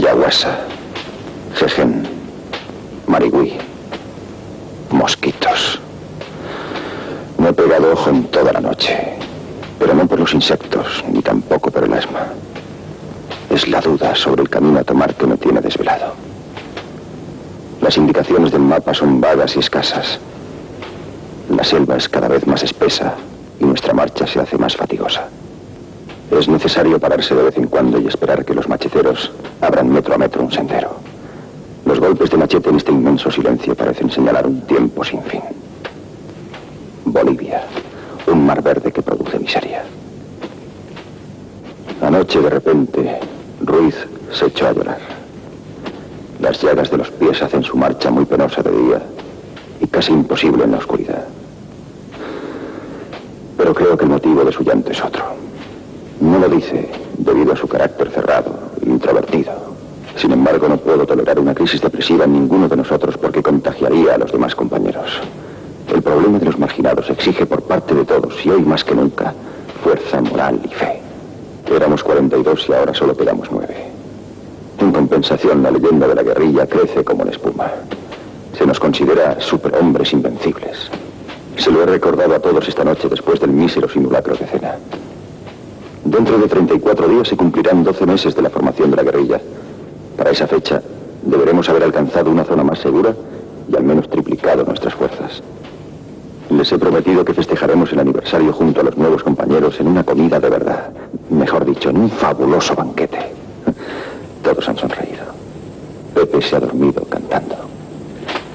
Yaguasa, Jejen, Marigüí, mosquitos. No he pegado ojo en toda la noche, pero no por los insectos, ni tampoco por el asma. Es la duda sobre el camino a tomar que me tiene desvelado. Las indicaciones del mapa son vagas y escasas. La selva es cada vez más espesa y nuestra marcha se hace más fatigosa. Es necesario pararse de vez en cuando y esperar que los macheteros abran metro a metro un sendero. Los golpes de machete en este inmenso silencio parecen señalar un tiempo sin fin. Bolivia, un mar verde que produce miseria. Anoche, de repente, Ruiz se echó a llorar. Las llagas de los pies hacen su marcha muy penosa de día y casi imposible en la oscuridad. Pero creo que el motivo de su llanto es otro. No lo dice debido a su carácter cerrado e introvertido. Sin embargo, no puedo tolerar una crisis depresiva en ninguno de nosotros porque contagiaría a los demás compañeros. El problema de los marginados exige por parte de todos, y hoy más que nunca, fuerza moral y fe. Éramos 42 y ahora solo quedamos 9. En compensación, la leyenda de la guerrilla crece como la espuma. Se nos considera superhombres invencibles. Se lo he recordado a todos esta noche después del mísero simulacro de cena. Dentro de 34 días se cumplirán 12 meses de la formación de la guerrilla. Para esa fecha, deberemos haber alcanzado una zona más segura y al menos triplicado nuestras fuerzas. Les he prometido que festejaremos el aniversario junto a los nuevos compañeros en una comida de verdad. Mejor dicho, en un fabuloso banquete. Todos han sonreído. Pepe se ha dormido cantando.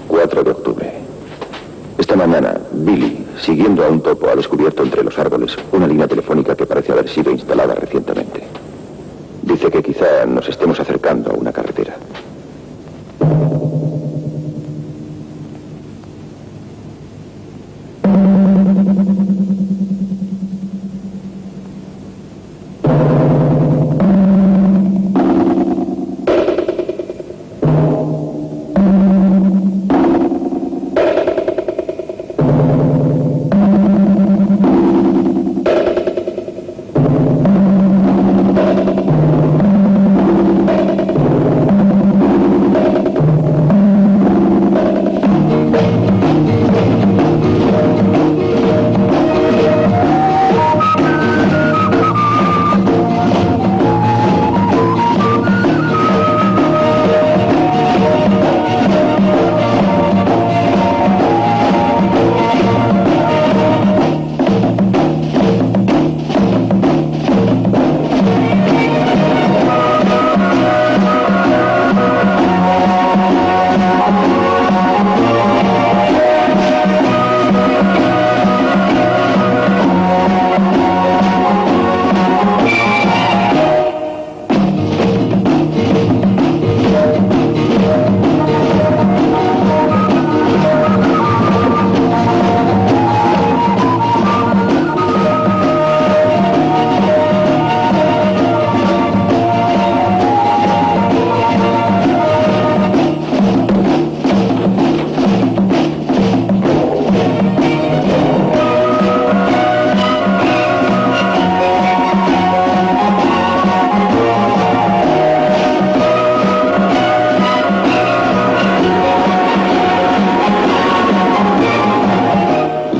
4 de octubre. Esta mañana, Billy, siguiendo a un topo, ha descubierto entre los árboles una línea telefónica que parece haber sido instalada recientemente. Dice que quizá nos estemos acercando a una carretera.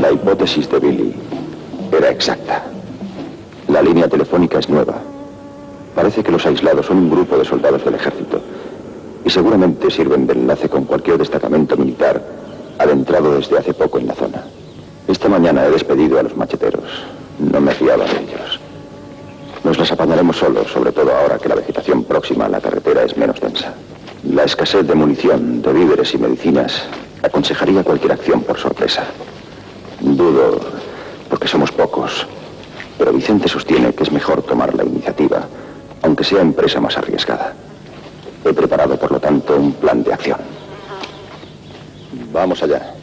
La hipótesis de Billy era exacta. La línea telefónica es nueva. Parece que los aislados son un grupo de soldados del ejército y seguramente sirven de enlace con cualquier destacamento militar adentrado desde hace poco en la zona. Esta mañana he despedido a los macheteros. No me fiaba de ellos. Nos las apañaremos solos, sobre todo ahora que la vegetación próxima a la carretera es menos densa. La escasez de munición, de víveres y medicinas aconsejaría cualquier acción por sorpresa. Dudo, porque somos pocos, pero Vicente sostiene que es mejor tomar la iniciativa, aunque sea empresa más arriesgada. He preparado, por lo tanto, un plan de acción. Vamos allá.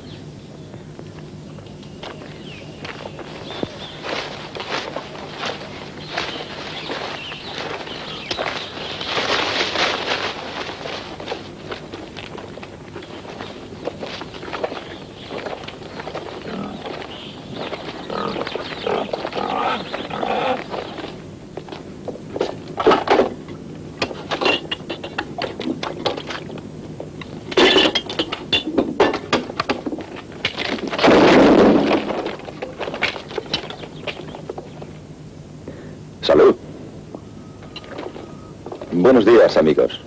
Buenos días, amigos.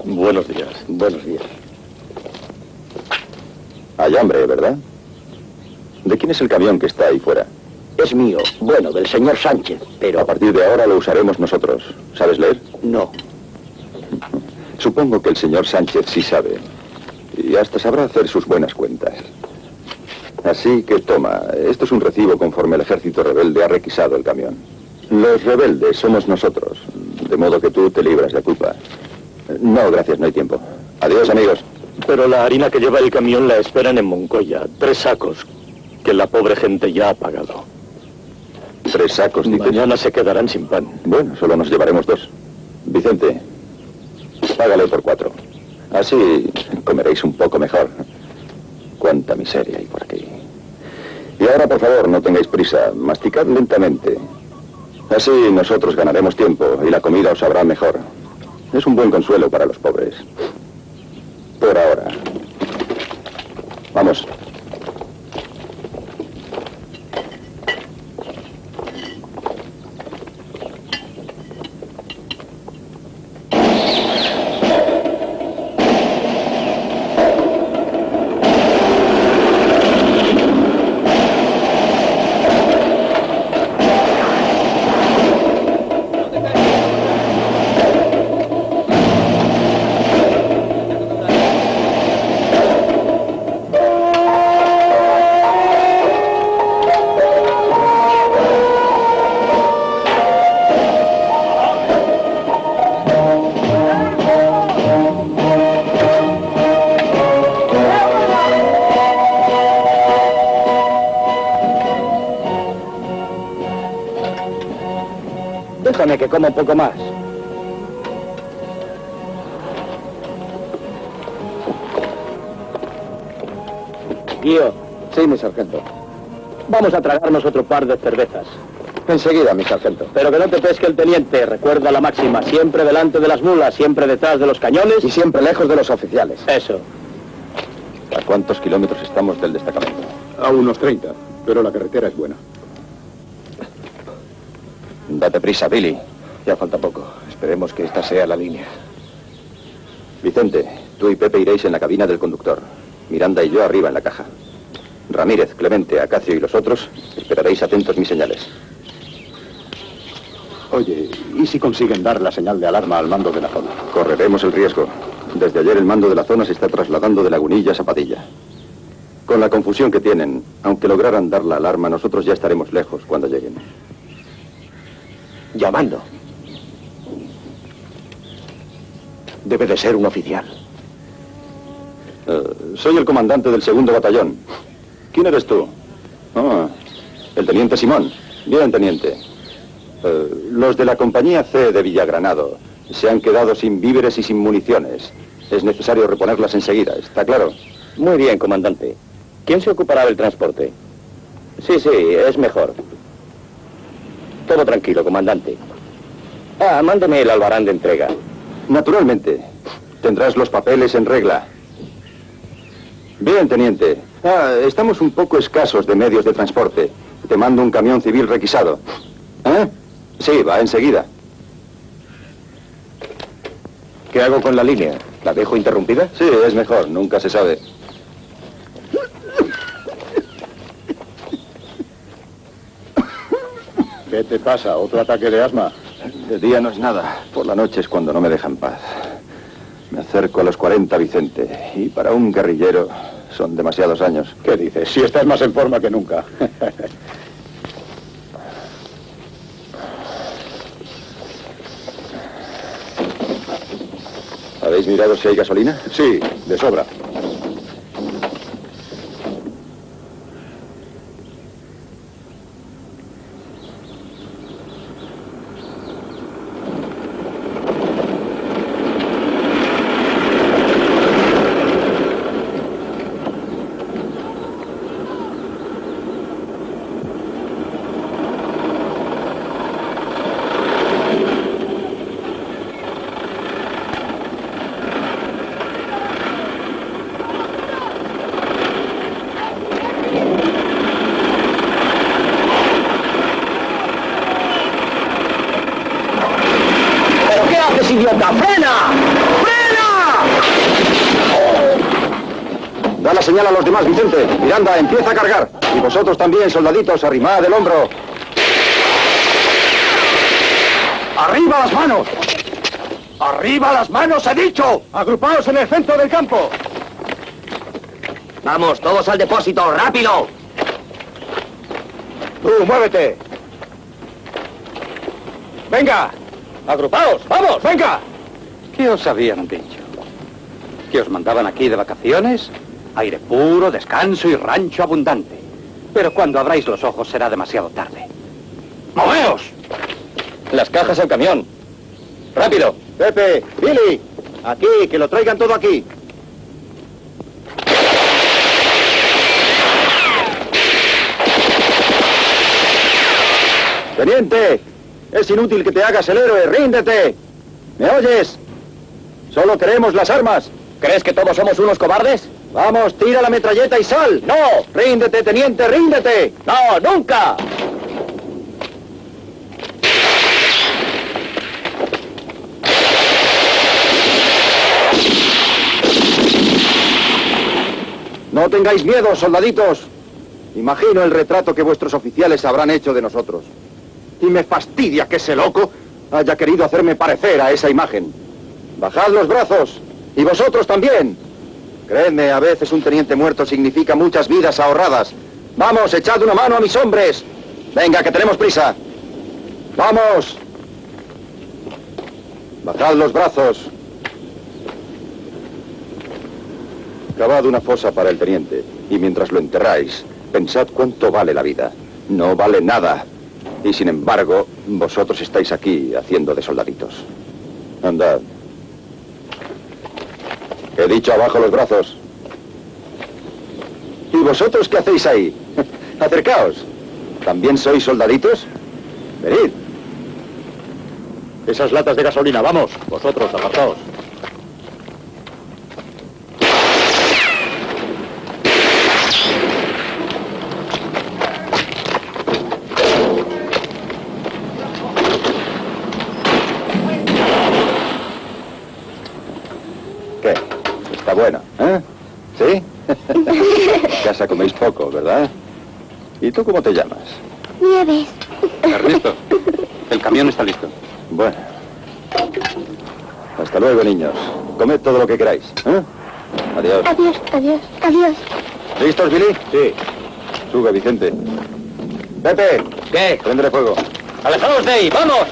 Buenos días. Buenos días. Hay hambre, ¿verdad? ¿De quién es el camión que está ahí fuera? Es mío. Bueno, del señor Sánchez, pero... A partir de ahora lo usaremos nosotros. ¿Sabes leer? No. Supongo que el señor Sánchez sí sabe. Y hasta sabrá hacer sus buenas cuentas. Así que toma, esto es un recibo conforme el ejército rebelde ha requisado el camión. Los rebeldes somos nosotros, de modo que tú te libras de culpa. No, gracias, no hay tiempo. Adiós, amigos. Pero la harina que lleva el camión la esperan en Moncoya. 3 sacos, que la pobre gente ya ha pagado. 3 sacos, dices. Mañana se quedarán sin pan. Bueno, solo nos llevaremos 2. Vicente, págale por 4. Así comeréis un poco mejor. Cuánta miseria hay por aquí. Y ahora, por favor, no tengáis prisa. Masticad lentamente. Así nosotros ganaremos tiempo y la comida os sabrá mejor. Es un buen consuelo para los pobres. Por ahora. Vamos. Déjame que coma un poco más. Guío. Sí, mi sargento. Vamos a tragarnos otro par de cervezas. Enseguida, mi sargento. Pero que no te pesque el teniente. Recuerda la máxima. Siempre delante de las mulas, siempre detrás de los cañones. Y siempre lejos de los oficiales. Eso. ¿A cuántos kilómetros estamos del destacamento? A unos 30, pero la carretera es buena. Date prisa, Billy. Ya falta poco. Esperemos que esta sea la línea. Vicente, tú y Pepe iréis en la cabina del conductor. Miranda y yo arriba en la caja. Ramírez, Clemente, Acacio y los otros esperaréis atentos mis señales. Oye, ¿y si consiguen dar la señal de alarma al mando de la zona? Correremos el riesgo. Desde ayer el mando de la zona se está trasladando de Lagunilla a Zapadilla. Con la confusión que tienen, aunque lograran dar la alarma, nosotros ya estaremos lejos cuando lleguen. Llamando. Debe de ser un oficial. Soy el comandante del 2º batallón. ¿Quién eres tú? Ah, el teniente Simón. Bien, teniente. Los de la compañía C de Villagranado se han quedado sin víveres y sin municiones. Es necesario reponerlas enseguida, ¿está claro? Muy bien, comandante. ¿Quién se ocupará del transporte? Sí, es mejor. Todo tranquilo, comandante. Mándeme el albarán de entrega. Naturalmente. Tendrás los papeles en regla. Bien, teniente. Estamos un poco escasos de medios de transporte. Te mando un camión civil requisado. ¿Eh? Sí, va enseguida. ¿Qué hago con la línea? ¿La dejo interrumpida? Sí, es mejor. Nunca se sabe. ¿Qué te pasa? ¿Otro ataque de asma? De día no es nada. Por la noche es cuando no me dejan paz. Me acerco a los 40, Vicente. Y para un guerrillero son demasiados años. ¿Qué dices? Si estás más en forma que nunca. ¿Habéis mirado si hay gasolina? Sí, de sobra. ¡Nunca! ¡Frena! ¡Frena! Da la señal a los demás, Vicente. Miranda, empieza a cargar. Y vosotros también, soldaditos, arrimad el hombro. ¡Arriba las manos! ¡Arriba las manos, he dicho! ¡Agrupaos en el centro del campo! Vamos, todos al depósito, rápido. ¡Tú, muévete! ¡Venga! Agrupaos, vamos. ¡Venga! ¿Qué os habían dicho? ¿Que os mandaban aquí de vacaciones? Aire puro, descanso y rancho abundante. Pero cuando abráis los ojos será demasiado tarde. ¡Moveos! Las cajas al camión. Rápido. Pepe, Billy, aquí, que lo traigan todo aquí. Teniente, es inútil que te hagas el héroe, ríndete. ¿Me oyes? Solo queremos las armas. ¿Crees que todos somos unos cobardes? Vamos, tira la metralleta y sal. ¡No! Ríndete, teniente, ríndete. ¡No, nunca! No tengáis miedo, soldaditos. Imagino el retrato que vuestros oficiales habrán hecho de nosotros. Y me fastidia que ese loco haya querido hacerme parecer a esa imagen. Bajad los brazos. Y vosotros también. Creedme, a veces un teniente muerto significa muchas vidas ahorradas. Vamos, echad una mano a mis hombres. Venga, que tenemos prisa. ¡Vamos! Bajad los brazos. Cavad una fosa para el teniente. Y mientras lo enterráis, pensad cuánto vale la vida. No vale nada. Y sin embargo, vosotros estáis aquí haciendo de soldaditos. Andad. He dicho abajo los brazos. ¿Y vosotros qué hacéis ahí? Acercaos. ¿También sois soldaditos? Venid. Esas latas de gasolina, vamos. Vosotros, apartaos. ¿Qué? Está bueno, ¿eh? ¿Sí? En casa coméis poco, ¿verdad? ¿Y tú cómo te llamas? Nieves. Ernesto, el camión está listo. Bueno. Hasta luego, niños. Comed todo lo que queráis, ¿eh? Adiós. Adiós, adiós, adiós. ¿Listos, Billy? Sí. Sube, Vicente. Pepe. ¿Qué? Prendele fuego. ¡Alejaos de ahí! ¡Vamos!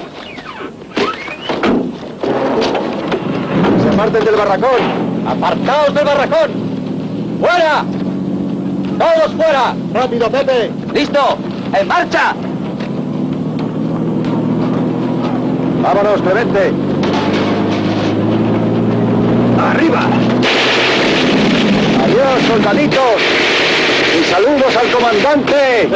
¡Se aparten del barracón! ¡Apartaos del barracón! ¡Fuera! ¡Todos fuera! ¡Rápido, Pepe! ¡Listo! ¡En marcha! ¡Vámonos, Clemente! ¡Arriba! ¡Adiós, soldaditos! ¡Y saludos al comandante!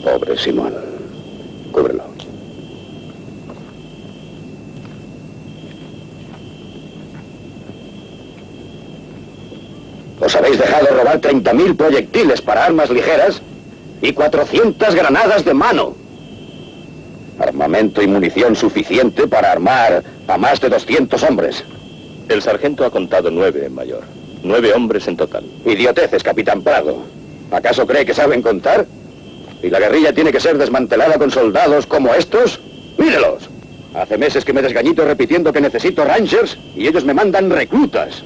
Pobre Simón. Cúbrelo. Os habéis dejado robar 30.000 proyectiles para armas ligeras y 400 granadas de mano. Armamento y munición suficiente para armar a más de 200 hombres. El sargento ha contado 9, mayor. 9 hombres en total. Idioteces, capitán Prado. ¿Acaso cree que saben contar? ¿Y la guerrilla tiene que ser desmantelada con soldados como estos? ¡Mírelos! Hace meses que me desgañito repitiendo que necesito rangers y ellos me mandan reclutas.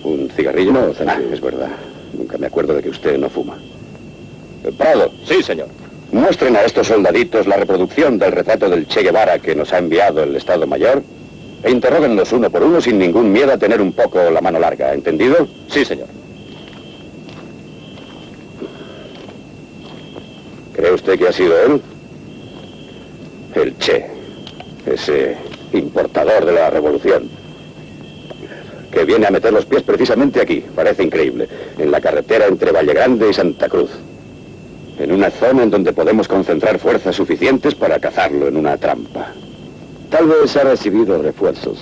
¿Un cigarrillo? No, es verdad. Nunca me acuerdo de que usted no fuma. Prado, Sí, señor. muestren a estos soldaditos la reproducción del retrato del Che Guevara que nos ha enviado el Estado Mayor e interróguenlos uno por uno sin ningún miedo a tener un poco la mano larga, ¿entendido? Sí, señor. ¿Cree usted que ha sido él? El Che, ese importador de la revolución, que viene a meter los pies precisamente aquí, parece increíble, en la carretera entre Valle Grande y Santa Cruz. En una zona en donde podemos concentrar fuerzas suficientes para cazarlo en una trampa. Tal vez ha recibido refuerzos.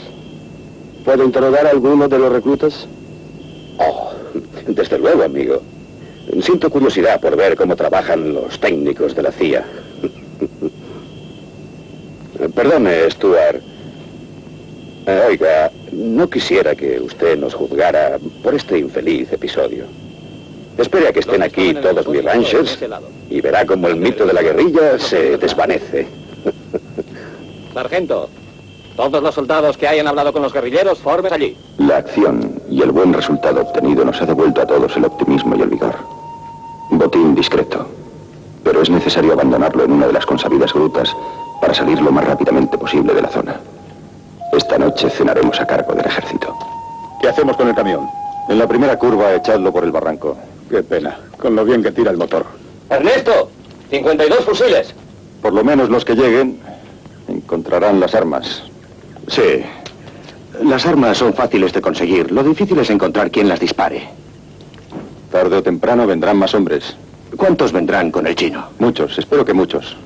¿Puedo interrogar a alguno de los reclutas? Oh, desde luego, amigo. Siento curiosidad por ver cómo trabajan los técnicos de la CIA. Perdone, Stuart. Oiga, no quisiera que usted nos juzgara por este infeliz episodio. Espere a que estén aquí todos mis ranchers y verá cómo el mito de la guerrilla se desvanece. Sargento, todos los soldados que hayan hablado con los guerrilleros, formen allí. La acción y el buen resultado obtenido nos ha devuelto a todos el optimismo y el vigor. Botín discreto, pero es necesario abandonarlo en una de las consabidas grutas para salir lo más rápidamente posible de la zona. Esta noche cenaremos a cargo del ejército. ¿Qué hacemos con el camión? En la primera curva, echadlo por el barranco. Qué pena, con lo bien que tira el motor. Ernesto, 52 fusiles. Por lo menos los que lleguen encontrarán las armas. Sí. Las armas son fáciles de conseguir. Lo difícil es encontrar quién las dispare. Tarde o temprano vendrán más hombres. ¿Cuántos vendrán con el chino? Muchos, espero que muchos.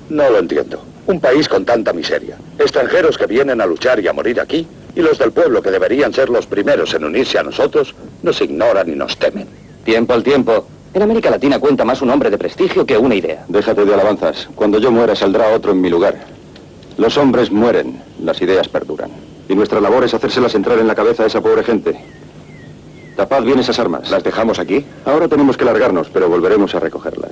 No lo entiendo. Un país con tanta miseria. Extranjeros que vienen a luchar y a morir aquí, y los del pueblo que deberían ser los primeros en unirse a nosotros, nos ignoran y nos temen. Tiempo al tiempo. En América Latina cuenta más un hombre de prestigio que una idea. Déjate de alabanzas. Cuando yo muera saldrá otro en mi lugar. Los hombres mueren, las ideas perduran. Y nuestra labor es hacérselas entrar en la cabeza a esa pobre gente. Tapad bien esas armas. ¿Las dejamos aquí? Ahora tenemos que largarnos, pero volveremos a recogerlas.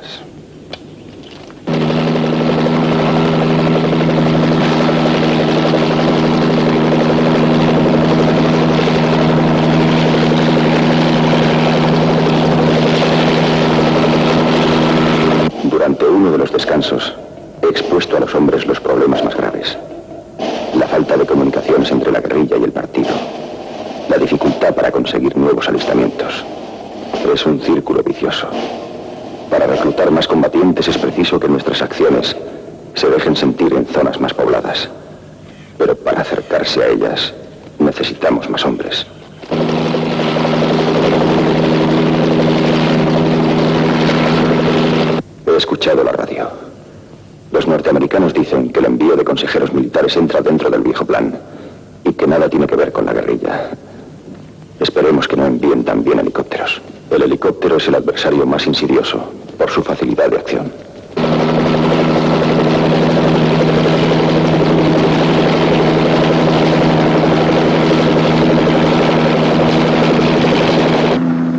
Durante uno de los descansos, he expuesto a los hombres los problemas más graves. La falta de comunicaciones entre la guerrilla y el partido. La dificultad para conseguir nuevos alistamientos. Es un círculo vicioso. Para reclutar más combatientes es preciso que nuestras acciones se dejen sentir en zonas más pobladas. Pero para acercarse a ellas, necesitamos más hombres. He escuchado la radio. Los norteamericanos dicen que el envío de consejeros militares entra dentro del viejo plan y que nada tiene que ver con la guerrilla. Esperemos que no envíen también helicópteros. El helicóptero es el adversario más insidioso por su facilidad de acción.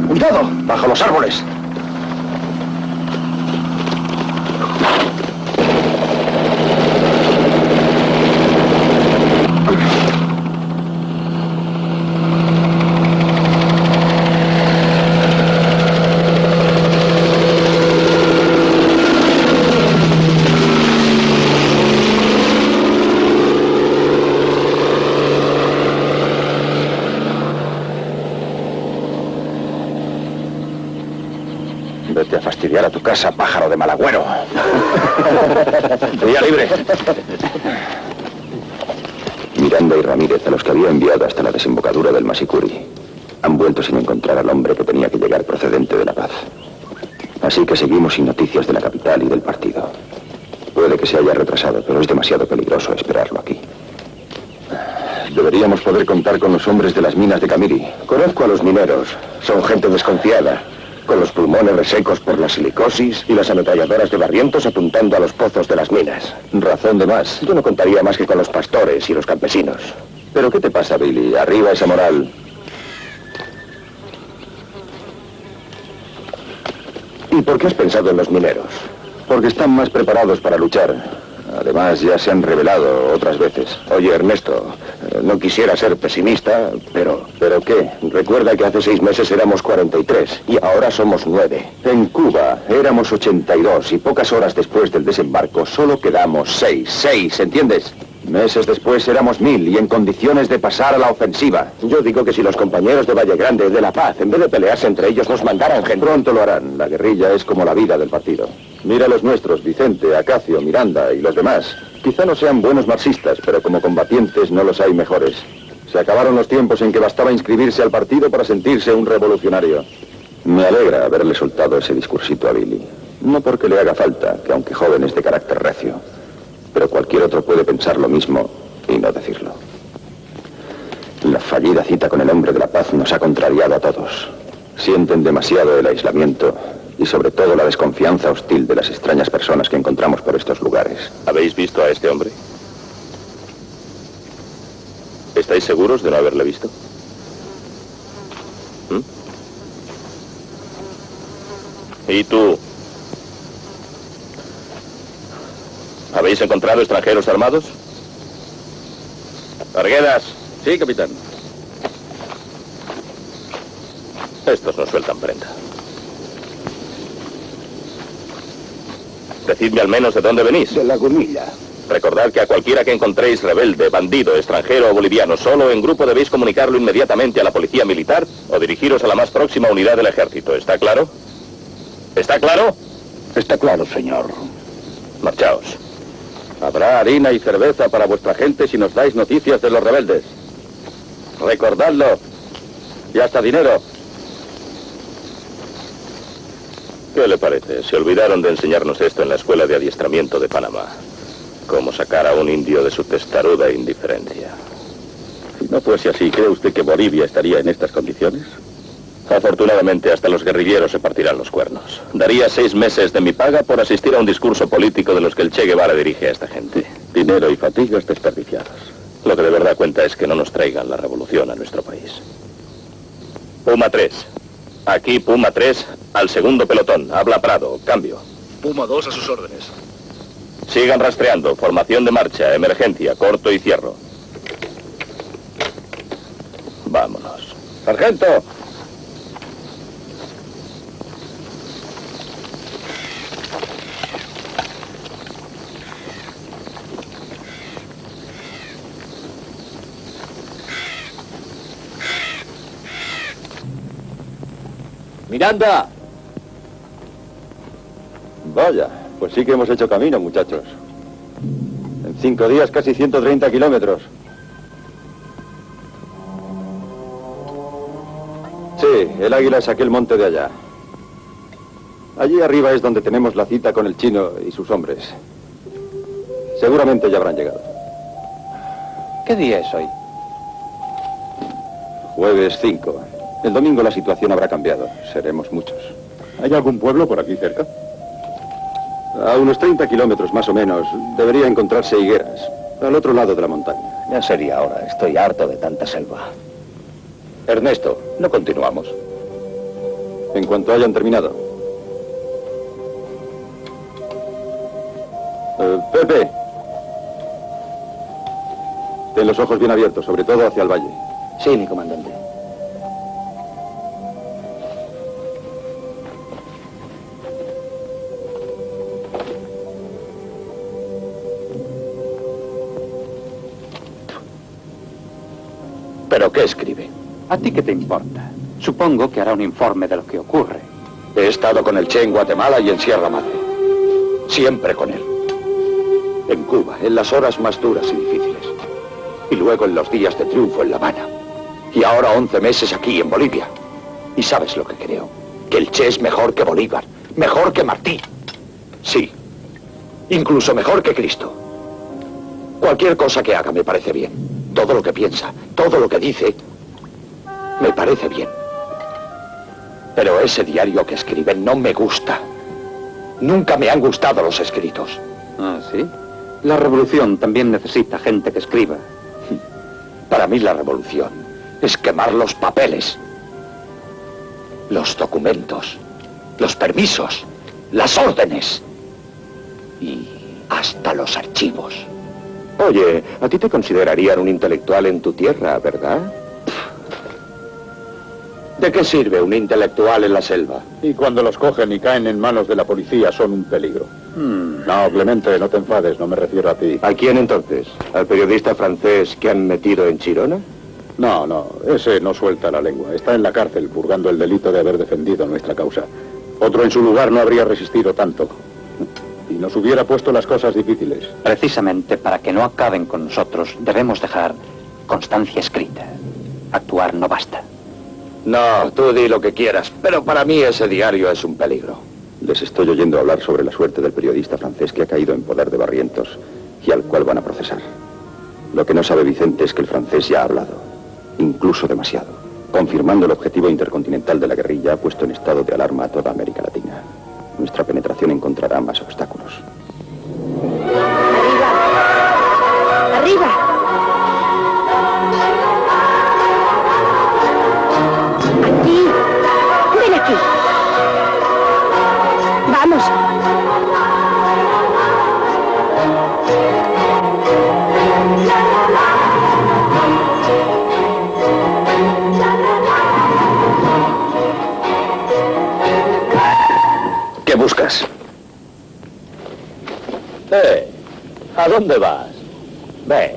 ¡Cuidado! ¡Bajo los árboles! Vete a fastidiar a tu casa, pájaro de mal agüero. Día libre. Miranda y Ramírez, a los que había enviado hasta la desembocadura del Masicuri, han vuelto sin encontrar al hombre que tenía que llegar procedente de La Paz. Así que seguimos sin noticias de la capital y del partido. Puede que se haya retrasado, pero es demasiado peligroso esperarlo aquí. Deberíamos poder contar con los hombres de las minas de Camiri. Conozco a los mineros. Son gente desconfiada, con los pulmones resecos por la silicosis y las ametralladoras de barrientos apuntando a los pozos de las minas. Razón de más. Yo no contaría más que con los pastores y los campesinos. ¿Pero qué te pasa, Billy? Arriba esa moral. ¿Y por qué has pensado en los mineros? Porque están más preparados para luchar. Además, ya se han rebelado otras veces. Oye, Ernesto, no quisiera ser pesimista, pero... ¿Pero qué? Recuerda que hace 6 meses éramos 43 y ahora somos 9. En Cuba éramos 82 y pocas horas después del desembarco solo quedamos 6. 6, ¿entiendes? Meses después éramos 1000 y en condiciones de pasar a la ofensiva. Yo digo que si los compañeros de Valle Grande de La Paz, en vez de pelearse entre ellos, nos mandaran gente... Pronto lo harán. La guerrilla es como la vida del partido. Mira a los nuestros, Vicente, Acacio, Miranda y los demás. Quizá no sean buenos marxistas, pero como combatientes no los hay mejores. Se acabaron los tiempos en que bastaba inscribirse al partido para sentirse un revolucionario. Me alegra haberle soltado ese discursito a Billy. No porque le haga falta, que aunque joven es de carácter recio, pero cualquier otro puede pensar lo mismo y no decirlo. La fallida cita con el hombre de la paz nos ha contrariado a todos. Sienten demasiado el aislamiento y sobre todo la desconfianza hostil de las extrañas personas que encontramos por estos lugares. ¿Habéis visto a este hombre? ¿Estáis seguros de no haberle visto? ¿Y tú? ¿Habéis encontrado extranjeros armados? Arguedas. Sí, capitán. Estos no sueltan prenda. Decidme al menos de dónde venís. De Lagunilla. Recordad que a cualquiera que encontréis rebelde, bandido, extranjero o boliviano, solo en grupo debéis comunicarlo inmediatamente a la policía militar o dirigiros a la más próxima unidad del ejército. ¿Está claro? ¿Está claro? Está claro, señor. Marchaos. Habrá harina y cerveza para vuestra gente si nos dais noticias de los rebeldes. Recordadlo. Y hasta dinero. ¿Qué le parece? Se olvidaron de enseñarnos esto en la escuela de adiestramiento de Panamá. Cómo sacar a un indio de su testaruda indiferencia. Si no fuese así, ¿cree usted que Bolivia estaría en estas condiciones? Afortunadamente, hasta los guerrilleros se partirán los cuernos. Daría 6 meses de mi paga por asistir a un discurso político de los que el Che Guevara dirige a esta gente. Dinero y fatigas desperdiciadas. Lo que de verdad cuenta es que no nos traigan la revolución a nuestro país. Puma 3. Aquí Puma 3 al segundo pelotón. Habla Prado. Cambio. Puma 2 a sus órdenes. Sigan rastreando. Formación de marcha. Emergencia. Corto y cierro. Vámonos. ¡Sargento! ¡Miranda! Vaya, pues sí que hemos hecho camino, muchachos. En 5 días casi 130 kilómetros. Sí, el Águila es aquel monte de allá. Allí arriba es donde tenemos la cita con el chino y sus hombres. Seguramente ya habrán llegado. ¿Qué día es hoy? Jueves 5. El domingo la situación habrá cambiado. Seremos muchos. ¿Hay algún pueblo por aquí cerca? A unos 30 kilómetros más o menos debería encontrarse Higueras, al otro lado de la montaña. Ya sería hora. Estoy harto de tanta selva. Ernesto, ¿no continuamos? En cuanto hayan terminado. Pepe. Ten los ojos bien abiertos, sobre todo hacia el valle. Sí, mi comandante. ¿Pero qué escribe? ¿A ti qué te importa? Supongo que hará un informe de lo que ocurre. He estado con el Che en Guatemala y en Sierra Madre. Siempre con él. En Cuba, en las horas más duras y difíciles. Y luego en los días de triunfo en La Habana. Y ahora 11 meses aquí en Bolivia. ¿Y sabes lo que creo? Que el Che es mejor que Bolívar, mejor que Martí. Sí, incluso mejor que Cristo. Cualquier cosa que haga me parece bien. Todo lo que piensa, todo lo que dice, me parece bien. Pero ese diario que escribe no me gusta. Nunca me han gustado los escritos. ¿Ah, sí? La revolución también necesita gente que escriba. Para mí la revolución es quemar los papeles, los documentos, los permisos, las órdenes y hasta los archivos. Oye, a ti te considerarían un intelectual en tu tierra, ¿verdad? ¿De qué sirve un intelectual en la selva? Y cuando los cogen y caen en manos de la policía son un peligro. No, Clemente, no te enfades, no me refiero a ti. ¿A quién entonces? ¿Al periodista francés que han metido en Chirona? No, ese no suelta la lengua. Está en la cárcel purgando el delito de haber defendido nuestra causa. Otro en su lugar no habría resistido tanto. Y nos hubiera puesto las cosas difíciles. Precisamente para que no acaben con nosotros, debemos dejar constancia escrita. Actuar no basta. No, tú di lo que quieras, pero para mí ese diario es un peligro. Les estoy oyendo hablar sobre la suerte del periodista francés que ha caído en poder de Barrientos y al cual van a procesar. Lo que no sabe Vicente es que el francés ya ha hablado, incluso demasiado, confirmando el objetivo intercontinental de la guerrilla, ha puesto en estado de alarma a toda América Latina. Nuestra penetración encontrará más obstáculos. ¡Arriba! ¡Arriba! ¡Aquí! ¡Ven aquí! ¡Vamos! ¿Qué buscas? ¿A dónde vas? Ve.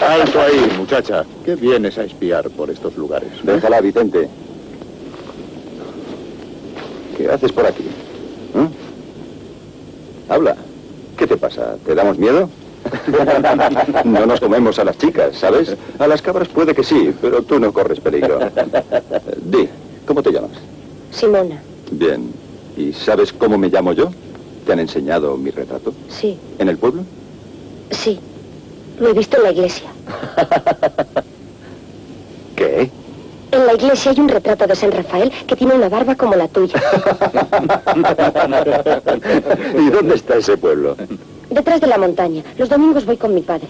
Alto ahí, muchacha. ¿Qué vienes a espiar por estos lugares? Déjala, Vicente. ¿Qué haces por aquí? Habla. ¿Qué te pasa? ¿Te damos miedo? No nos comemos a las chicas, ¿sabes? A las cabras puede que sí, pero tú no corres peligro. Di, ¿cómo te llamas? Simona. Bien. ¿Y sabes cómo me llamo yo? ¿Te han enseñado mi retrato? Sí, ¿En el pueblo? sí. Lo he visto en la iglesia. ¿Qué? En la iglesia hay un retrato de San Rafael que tiene una barba como la tuya. ¿Y dónde está ese pueblo? Detrás de la montaña. Los domingos voy con mi padre.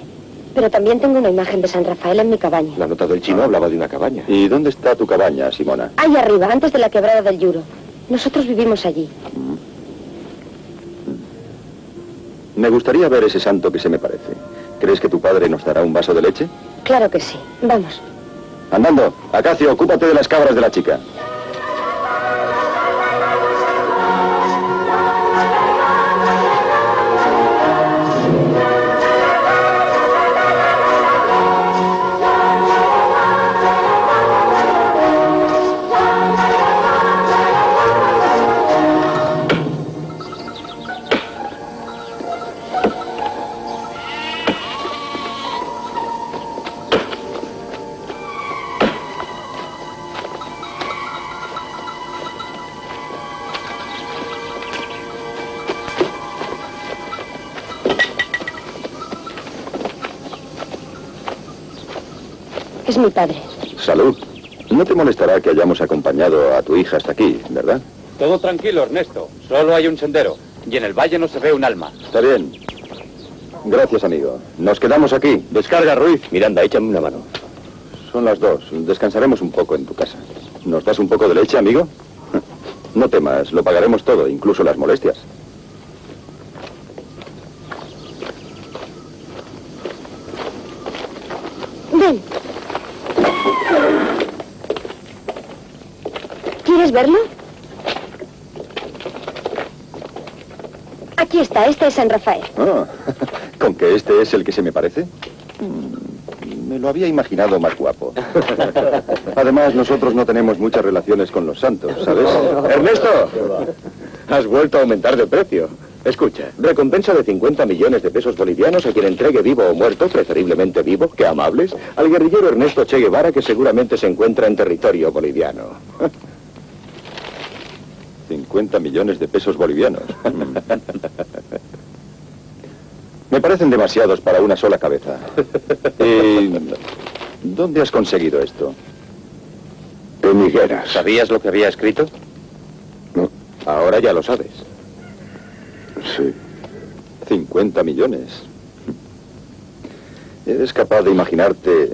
Pero también tengo una imagen de San Rafael en mi cabaña. La nota del chino hablaba de una cabaña. ¿Y dónde está tu cabaña, Simona? Ahí arriba, antes de la quebrada del Yuro. Nosotros vivimos allí. Me gustaría ver ese santo que se me parece. ¿Crees que tu padre nos dará un vaso de leche? Claro que sí. Vamos. Andando. Acacio, ocúpate de las cabras de la chica. Es mi padre. Salud. No te molestará que hayamos acompañado a tu hija hasta aquí, ¿verdad? Todo tranquilo, Ernesto. Solo hay un sendero. Y en el valle no se ve un alma. Está bien. Gracias, amigo. Nos quedamos aquí. Descarga, Ruiz. Miranda, échame una mano. Son las 2. Descansaremos un poco en tu casa. ¿Nos das un poco de leche, amigo? No temas, lo pagaremos todo, incluso las molestias. Ven. ¿Quieres verlo? Aquí está, este es San Rafael. Ah, ¿con que este es el que se me parece? Me lo había imaginado más guapo. Además, nosotros no tenemos muchas relaciones con los santos, ¿sabes? ¡Ernesto! Has vuelto a aumentar de precio. Escucha, recompensa de 50 millones de pesos bolivianos a quien entregue vivo o muerto, preferiblemente vivo, qué amables, al guerrillero Ernesto Che Guevara, que seguramente se encuentra en territorio boliviano. 50 millones de pesos bolivianos. Me parecen demasiados para una sola cabeza. ¿Dónde has conseguido esto? En Higueras. ¿Sabías lo que había escrito? No. Ahora ya lo sabes. Sí. 50 millones. ¿Eres capaz de imaginarte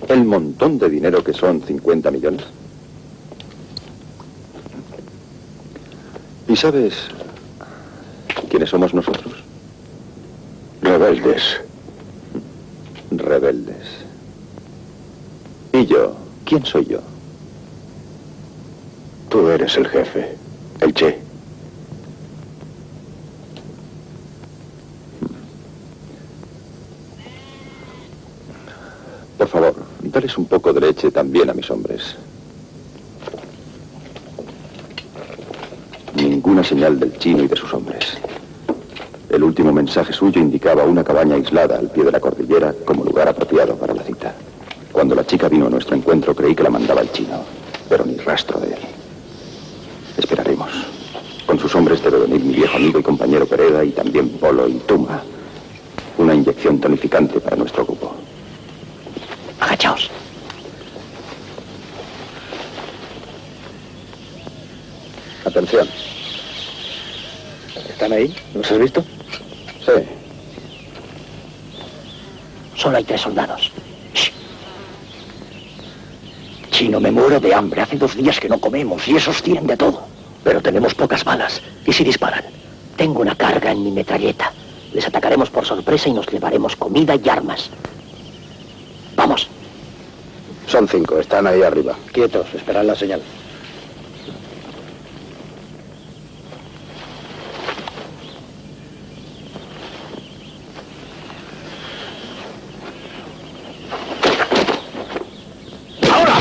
el montón de dinero que son 50 millones? ¿Y sabes quiénes somos nosotros? Rebeldes. Rebeldes. ¿Y yo? ¿Quién soy yo? Tú eres el jefe, el Che. Por favor, dales un poco de leche también a mis hombres. Ninguna señal del chino y de sus hombres. El último mensaje suyo indicaba una cabaña aislada al pie de la cordillera como lugar apropiado para la cita. Cuando la chica vino a nuestro encuentro creí que la mandaba el chino, pero ni rastro de él. Esperaremos. Con sus hombres debe venir mi viejo amigo y compañero Pereda y también Polo y Tuma. Una inyección tonificante para nuestro grupo. Agachaos. Atención. ¿Están ahí? ¿Los has visto? Sí. Solo hay 3 soldados. Shh. Chino, me muero de hambre. Hace 2 días que no comemos y esos tienen de todo. Pero tenemos pocas balas. ¿Y si disparan? Tengo una carga en mi metralleta. Les atacaremos por sorpresa y nos llevaremos comida y armas. Vamos. Son 5, están ahí arriba. Quietos, esperad la señal. ¡Ahora!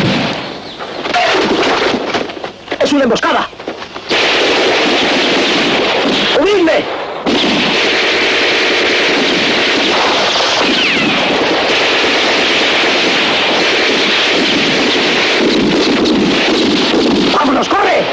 ¡Es una emboscada! ¡Huidme! ¡Vámonos, corre!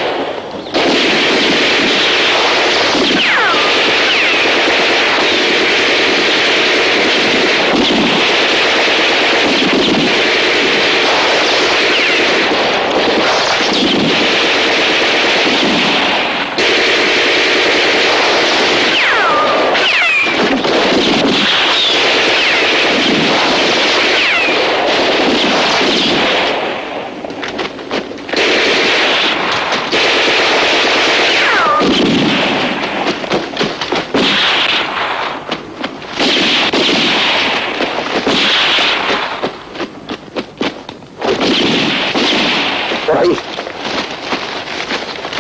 Por ahí.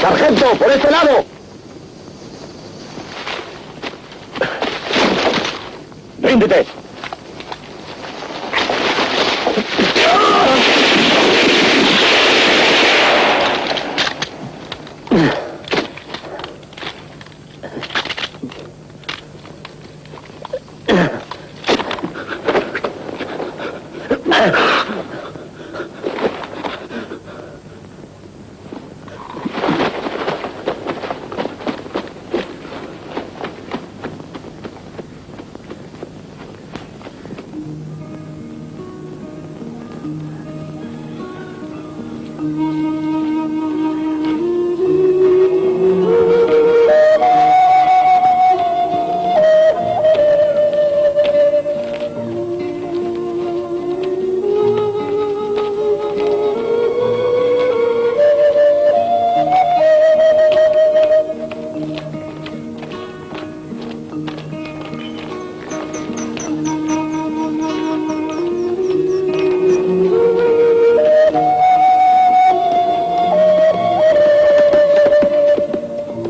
¡Sargento, por este lado! ¡Ríndete!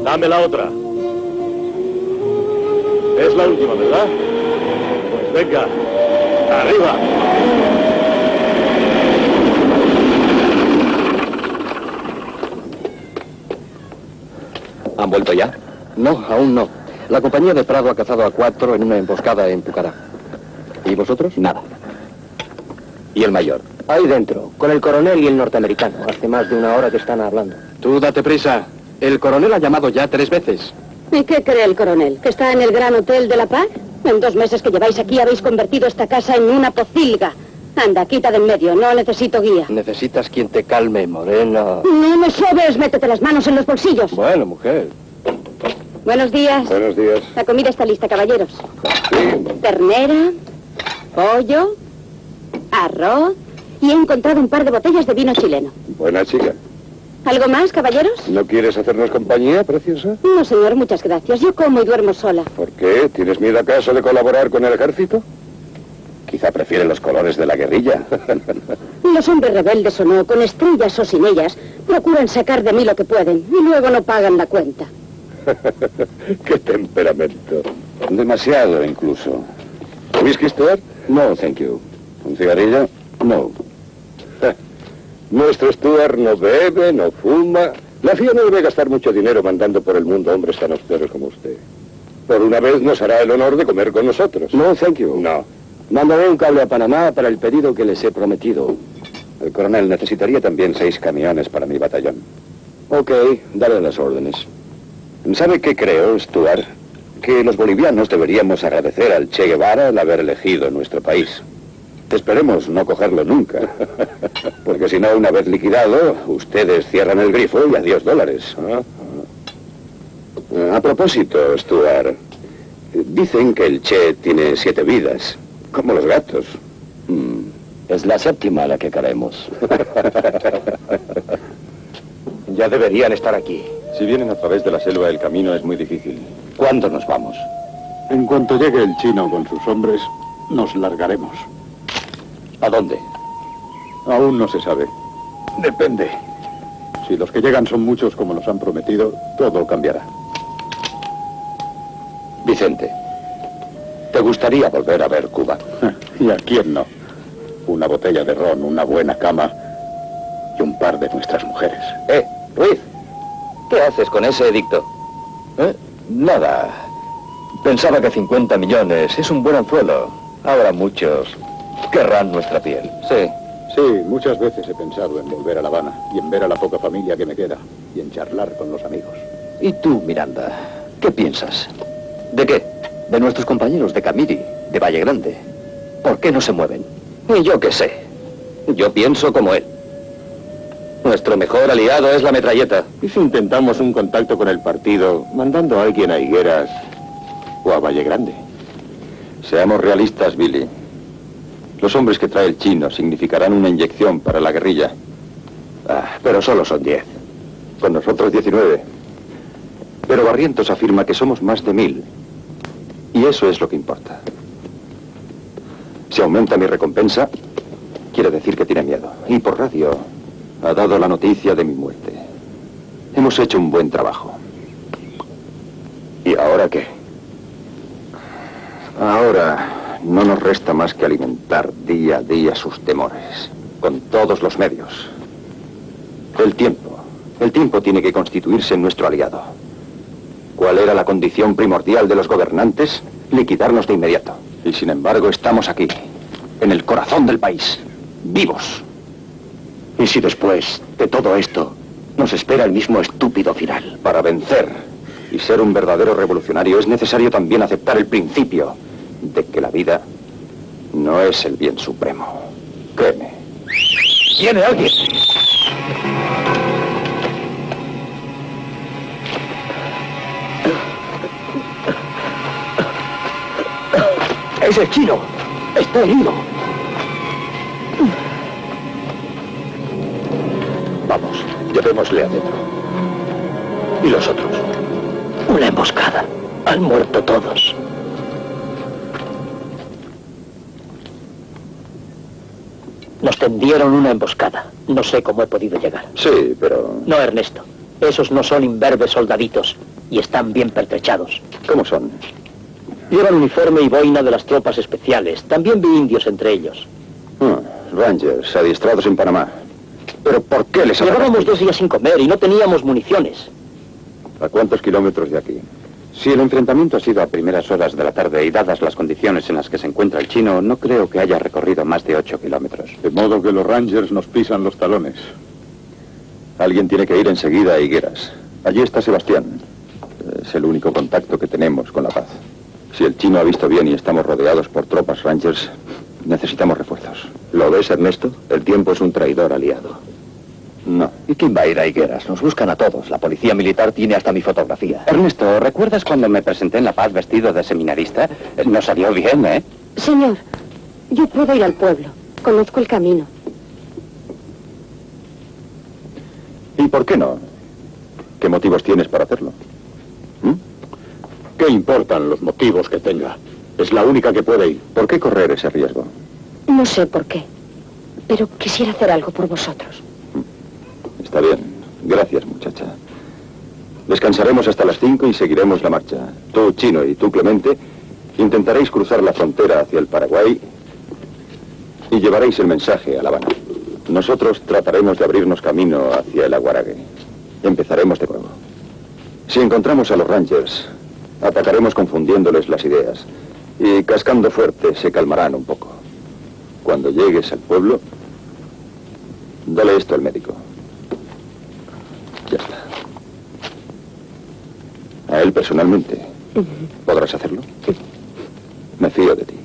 Dame la otra. Es la última, ¿verdad? Pues venga, arriba. ¿Han vuelto ya? No, aún no. La compañía de Prado ha cazado a 4 en una emboscada en Pucará. ¿Y vosotros? Nada. ¿Y el mayor? Ahí dentro, con el coronel y el norteamericano. Hace más de 1 hora que están hablando. Tú date prisa. El coronel ha llamado ya 3 veces. ¿Y qué cree el coronel? ¿Que está en el Gran Hotel de la Paz? En 2 meses que lleváis aquí habéis convertido esta casa en una pocilga. Anda, quita de en medio, no necesito guía. Necesitas quien te calme, Morena. No me sobes, métete las manos en los bolsillos. Bueno, mujer. Buenos días. Buenos días. La comida está lista, caballeros. Sí. Ternera, pollo, arroz y he encontrado un par de botellas de vino chileno. Buena chica. ¿Algo más, caballeros? ¿No quieres hacernos compañía, preciosa? No, señor, muchas gracias. Yo como y duermo sola. ¿Por qué? ¿Tienes miedo acaso de colaborar con el ejército? Quizá prefiere los colores de la guerrilla. Los hombres rebeldes o no, con estrellas o sin ellas, procuran sacar de mí lo que pueden y luego no pagan la cuenta. ¡Qué temperamento! Demasiado, incluso. ¿Whisky, Stuart? No, thank you. ¿Un cigarrillo? No. Nuestro Stuart no bebe, no fuma. La CIA no debe gastar mucho dinero mandando por el mundo hombres tan austeros como usted. Por una vez nos hará el honor de comer con nosotros. No, thank you. No. Mandaré un cable a Panamá para el pedido que les he prometido. El coronel necesitaría también 6 camiones para mi batallón. Ok, dale las órdenes. ¿Sabe qué creo, Stuart? Que los bolivianos deberíamos agradecer al Che Guevara el haber elegido nuestro país. Esperemos no cogerlo nunca. Porque si no, una vez liquidado, ustedes cierran el grifo y adiós dólares. A propósito, Stuart, dicen que el Che tiene 7 vidas, como los gatos. Es la 7ª la que queremos. Ya deberían estar aquí. Si vienen a través de la selva, el camino es muy difícil. ¿Cuándo nos vamos? En cuanto llegue el chino con sus hombres, nos largaremos. ¿A dónde? Aún no se sabe. Depende. Si los que llegan son muchos como nos han prometido, todo cambiará. Vicente, ¿te gustaría volver a ver Cuba? ¿Y a quién no? Una botella de ron, una buena cama y un par de nuestras mujeres. Ruiz, ¿qué haces con ese edicto? Nada. Pensaba que 50 millones es un buen anzuelo. Ahora muchos querrán nuestra piel. Sí, muchas veces he pensado en volver a La Habana y en ver a la poca familia que me queda y en charlar con los amigos. ¿Y tú, Miranda? ¿Qué piensas? ¿De qué? De nuestros compañeros de Camiri, de Valle Grande. ¿Por qué no se mueven? Y yo qué sé. Yo pienso como él. Nuestro mejor aliado es la metralleta. ¿Y si intentamos un contacto con el partido, mandando a alguien a Higueras o a Valle Grande? Seamos realistas, Billy. Los hombres que trae el chino significarán una inyección para la guerrilla. Pero solo son 10. Con nosotros 19. Pero Barrientos afirma que somos más de 1000. Y eso es lo que importa. Si aumenta mi recompensa, quiere decir que tiene miedo. Y por radio ha dado la noticia de mi muerte. Hemos hecho un buen trabajo. ¿Y ahora qué? Ahora no nos resta más que alimentar día a día sus temores, con todos los medios. El tiempo tiene que constituirse en nuestro aliado. ¿Cuál era la condición primordial de los gobernantes? Liquidarnos de inmediato. Y sin embargo estamos aquí, en el corazón del país, vivos. ¿Y si después de todo esto nos espera el mismo estúpido final? Para vencer y ser un verdadero revolucionario es necesario también aceptar el principio de que la vida no es el bien supremo. Créeme. ¡Viene alguien! ¡Es el chino! ¡Está herido! Vamos, llevémosle adentro. ¿Y los otros? Una emboscada. Han muerto todos. Nos tendieron una emboscada. No sé cómo he podido llegar. Sí, pero... No, Ernesto. Esos no son imberbes soldaditos. Y están bien pertrechados. ¿Cómo son? Llevan uniforme y boina de las tropas especiales. También vi indios entre ellos. Rangers, adiestrados en Panamá. ¿Pero por qué les atacaste? Llevábamos 2 días sin comer y no teníamos municiones. ¿A cuántos kilómetros de aquí? Si el enfrentamiento ha sido a primeras horas de la tarde y dadas las condiciones en las que se encuentra el chino, no creo que haya recorrido más de 8 kilómetros. De modo que los Rangers nos pisan los talones. Alguien tiene que ir enseguida a Higueras. Allí está Sebastián. Es el único contacto que tenemos con la paz. Si el chino ha visto bien y estamos rodeados por tropas Rangers, necesitamos refuerzos. ¿Lo ves, Ernesto? El tiempo es un traidor aliado. No. ¿Y quién va a ir a Higueras? Nos buscan a todos. La policía militar tiene hasta mi fotografía. Ernesto, ¿recuerdas cuando me presenté en La Paz vestido de seminarista? No salió bien, ¿eh? Señor, yo puedo ir al pueblo. Conozco el camino. ¿Y por qué no? ¿Qué motivos tienes para hacerlo? ¿Qué importan los motivos que tenga? Es la única que puede ir. ¿Por qué correr ese riesgo? No sé por qué, pero quisiera hacer algo por vosotros. Está bien. Gracias, muchacha. Descansaremos hasta las 5 y seguiremos la marcha. Tú, Chino, y tú, Clemente, intentaréis cruzar la frontera hacia el Paraguay y llevaréis el mensaje a La Habana. Nosotros trataremos de abrirnos camino hacia el Aguarague. Empezaremos de nuevo. Si encontramos a los Rangers, atacaremos confundiéndoles las ideas y cascando fuerte se calmarán un poco. Cuando llegues al pueblo, dale esto al médico. Ya está. A él personalmente. ¿Podrás hacerlo? Me fío de ti.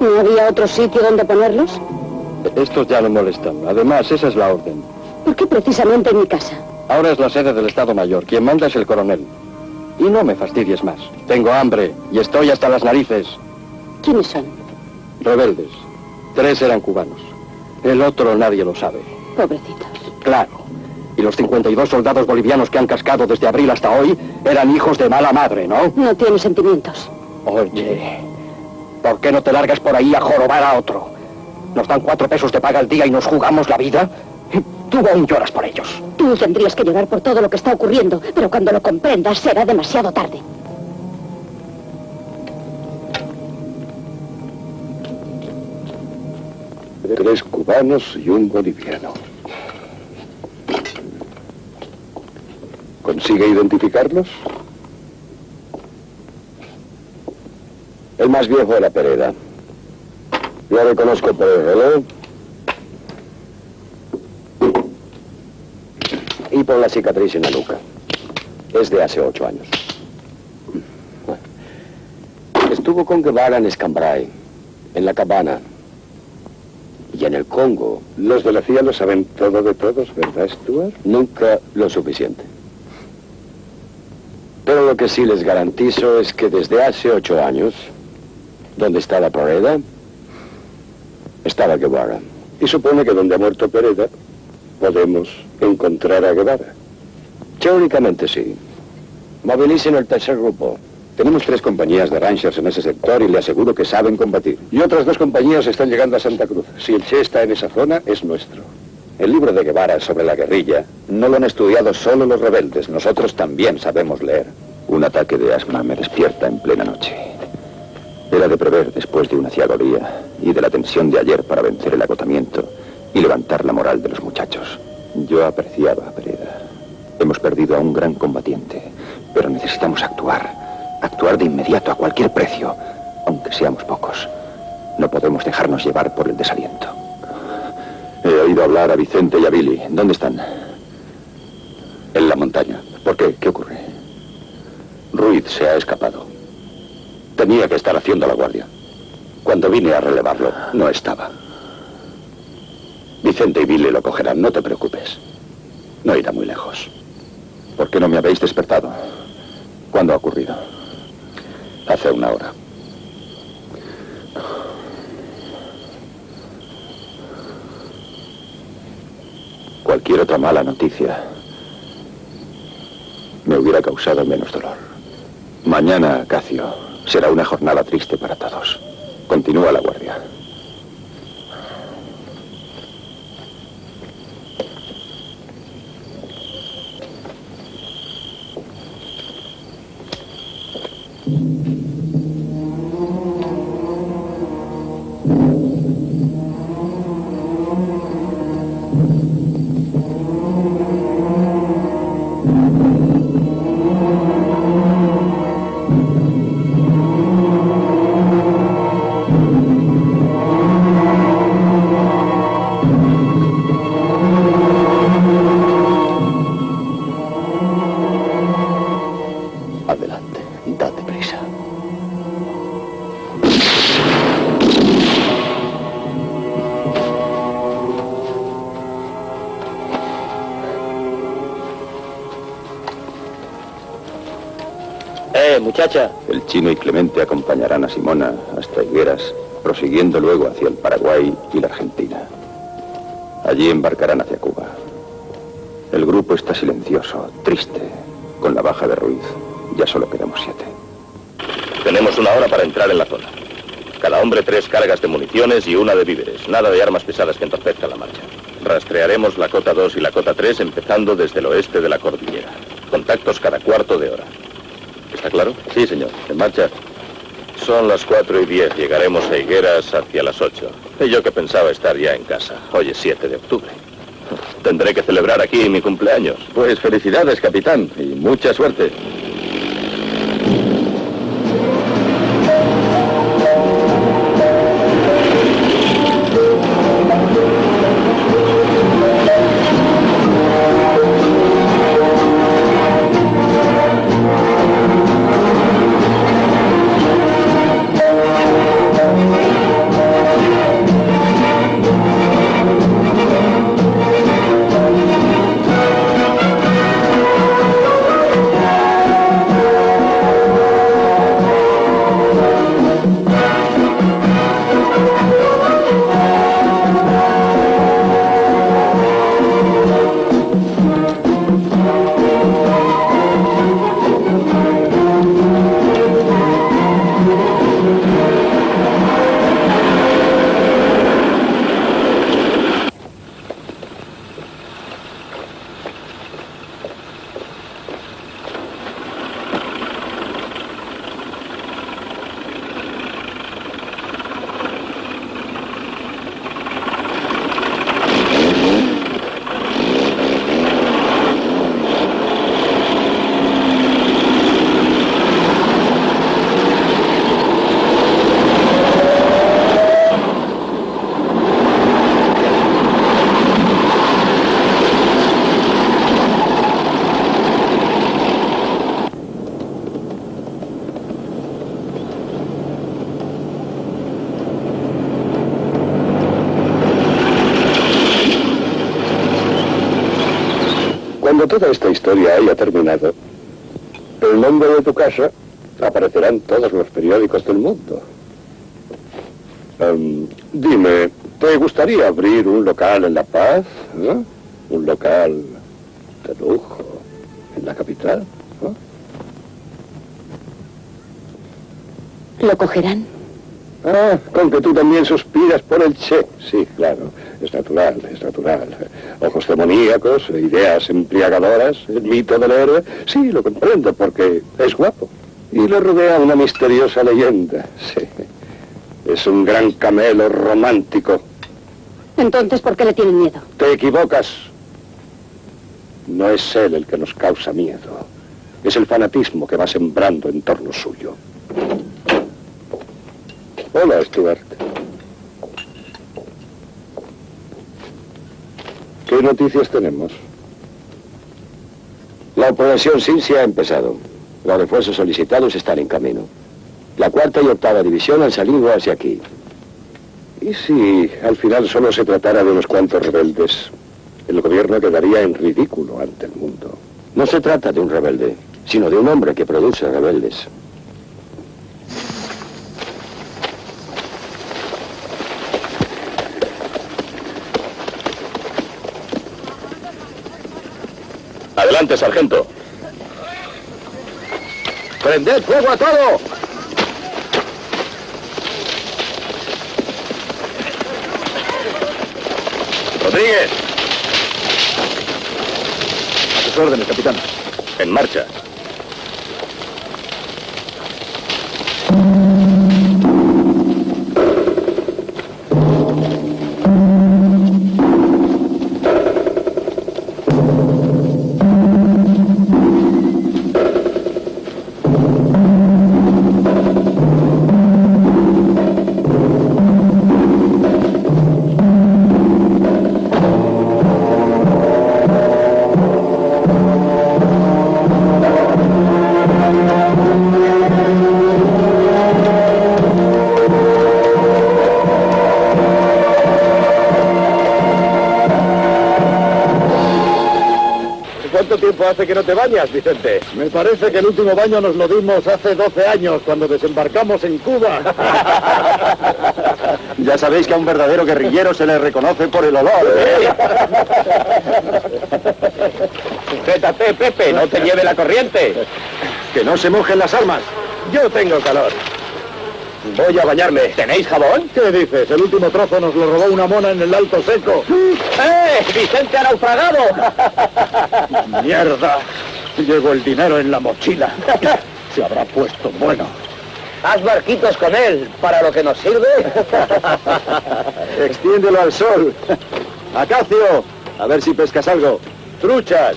¿No había otro sitio donde ponerlos? Estos ya no molestan. Además, esa es la orden. ¿Por qué precisamente en mi casa? Ahora es la sede del Estado Mayor. Quien manda es el coronel. Y no me fastidies más. Tengo hambre y estoy hasta las narices. ¿Quiénes son? Rebeldes. 3 eran cubanos. El otro nadie lo sabe. Pobrecitos. Claro. Y los 52 soldados bolivianos que han cascado desde abril hasta hoy eran hijos de mala madre, ¿no? No tiene sentimientos. Oye, ¿por qué no te largas por ahí a jorobar a otro? Nos dan 4 pesos de paga al día y nos jugamos la vida. Tú aún lloras por ellos. Tú tendrías que llorar por todo lo que está ocurriendo, pero cuando lo comprendas será demasiado tarde. Tres cubanos y un boliviano. ¿Consigue identificarlos? El más viejo era Pereda. Lo reconozco por el reloj y por la cicatriz en la nuca. Es de hace 8 años. Estuvo con Guevara en Escambray, en La Cabana y en el Congo. Los de la CIA lo saben todo de todos, ¿verdad, Stuart? Nunca lo suficiente. Pero lo que sí les garantizo es que desde hace 8 años, donde estaba Pereda, estaba Guevara. Y supone que donde ha muerto Pereda, podemos encontrar a Guevara. Teóricamente sí. Movilicen el tercer grupo. Tenemos 3 compañías de ranchers en ese sector y le aseguro que saben combatir. Y otras 2 compañías están llegando a Santa Cruz. Si el Che está en esa zona, es nuestro. El libro de Guevara sobre la guerrilla no lo han estudiado solo los rebeldes. Nosotros también sabemos leer. Un ataque de asma me despierta en plena noche. Era de prever después de un aciago día y de la tensión de ayer para vencer el agotamiento y levantar la moral de los muchachos. Yo apreciaba a Pereda. Hemos perdido a un gran combatiente, pero necesitamos actuar. Actuar de inmediato a cualquier precio, aunque seamos pocos. No podemos dejarnos llevar por el desaliento. He oído hablar a Vicente y a Billy. ¿Dónde están? En la montaña. ¿Por qué? ¿Qué ocurre? Ruiz se ha escapado. Tenía que estar haciendo la guardia. Cuando vine a relevarlo, no estaba. Vicente y Billy lo cogerán, no te preocupes. No irá muy lejos. ¿Por qué no me habéis despertado? ¿Cuándo ha ocurrido? Hace 1 hora. Cualquier otra mala noticia me hubiera causado menos dolor. Mañana, Acacio, será una jornada triste para todos. Continúa la guardia. Adelante, date prisa. Muchacha. El chino y Clemente acompañarán a Simona hasta Higueras, prosiguiendo luego hacia el Paraguay y la Argentina. Allí embarcarán hacia Cuba. El grupo está silencioso, triste, Con la baja de Ruiz, ya solo quedamos 7. Tenemos 1 hora para entrar en la zona. Cada hombre 3 cargas de municiones y 1 de víveres. Nada de armas pesadas que entorpezcan la marcha. Rastrearemos la cota 2 y la cota 3 empezando desde el oeste de la cordillera. Contactos cada cuarto de hora. ¿Está claro? Sí, señor. En marcha. Son las 4:10. Llegaremos a Higueras hacia las 8. Y yo que pensaba estar ya en casa. Hoy es 7 de octubre. Tendré que celebrar aquí mi cumpleaños. Pues felicidades, capitán, y mucha suerte. Cuando toda esta historia haya terminado, el nombre de tu casa aparecerá en todos los periódicos del mundo. Dime, ¿te gustaría abrir un local en La Paz? ¿No? Un local de lujo en la capital, ¿no? ¿Lo cogerán? Ah, con que tú también suspiras por el Che. Sí, claro, es natural, es natural. Ojos demoníacos, ideas embriagadoras, el mito del héroe. Sí, lo comprendo, porque es guapo. Y le rodea una misteriosa leyenda, sí. Es un gran camelo romántico. Entonces, ¿por qué le tienen miedo? Te equivocas. No es él el que nos causa miedo. Es el fanatismo que va sembrando en torno suyo. Hola, Stuart. ¿Qué noticias tenemos? La operación Sinsi ha empezado. Los refuerzos solicitados están en camino. La 4ª y 8ª división han salido hacia aquí. ¿Y si al final solo se tratara de unos cuantos rebeldes? El gobierno quedaría en ridículo ante el mundo. No se trata de un rebelde, sino de un hombre que produce rebeldes. Adelante, sargento. ¡Prended fuego a todo! Rodríguez. A sus órdenes, capitán. En marcha. ¿Cuánto tiempo hace que no te bañas, Vicente? Me parece que el último baño nos lo dimos hace 12 años, cuando desembarcamos en Cuba. Ya sabéis que a un verdadero guerrillero se le reconoce por el olor, ¿eh? Sujétate, Pepe, no te lleve la corriente. Que no se mojen las armas. Yo tengo calor. Voy a bañarme. ¿Tenéis jabón? ¿Qué dices? El último trozo nos lo robó una mona en el Alto Seco. ¡Vicente ha naufragado! ¡Mierda! Llevo el dinero en la mochila. Se habrá puesto bueno. Haz barquitos con él, para lo que nos sirve. Extiéndelo al sol. Acacio, a ver si pescas algo. ¡Truchas!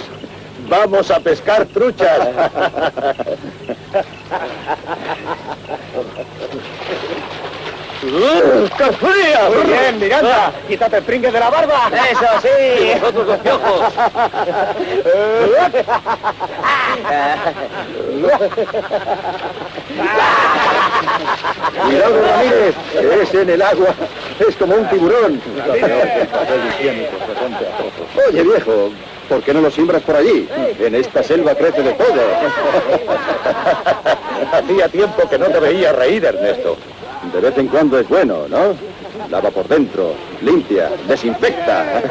¡Vamos a pescar truchas! ¡Qué fría! Muy bien, Miranda. Quítate el pringue de la barba. Eso sí. Y vosotros los piojos. Cuidado, Ramírez, que es en el agua. Es como un tiburón. Oye, viejo, ¿por qué no lo siembras por allí? En esta selva crece de todo. Hacía tiempo que no te veía reír, Ernesto. De vez en cuando es bueno, ¿no? Lava por dentro, limpia, desinfecta.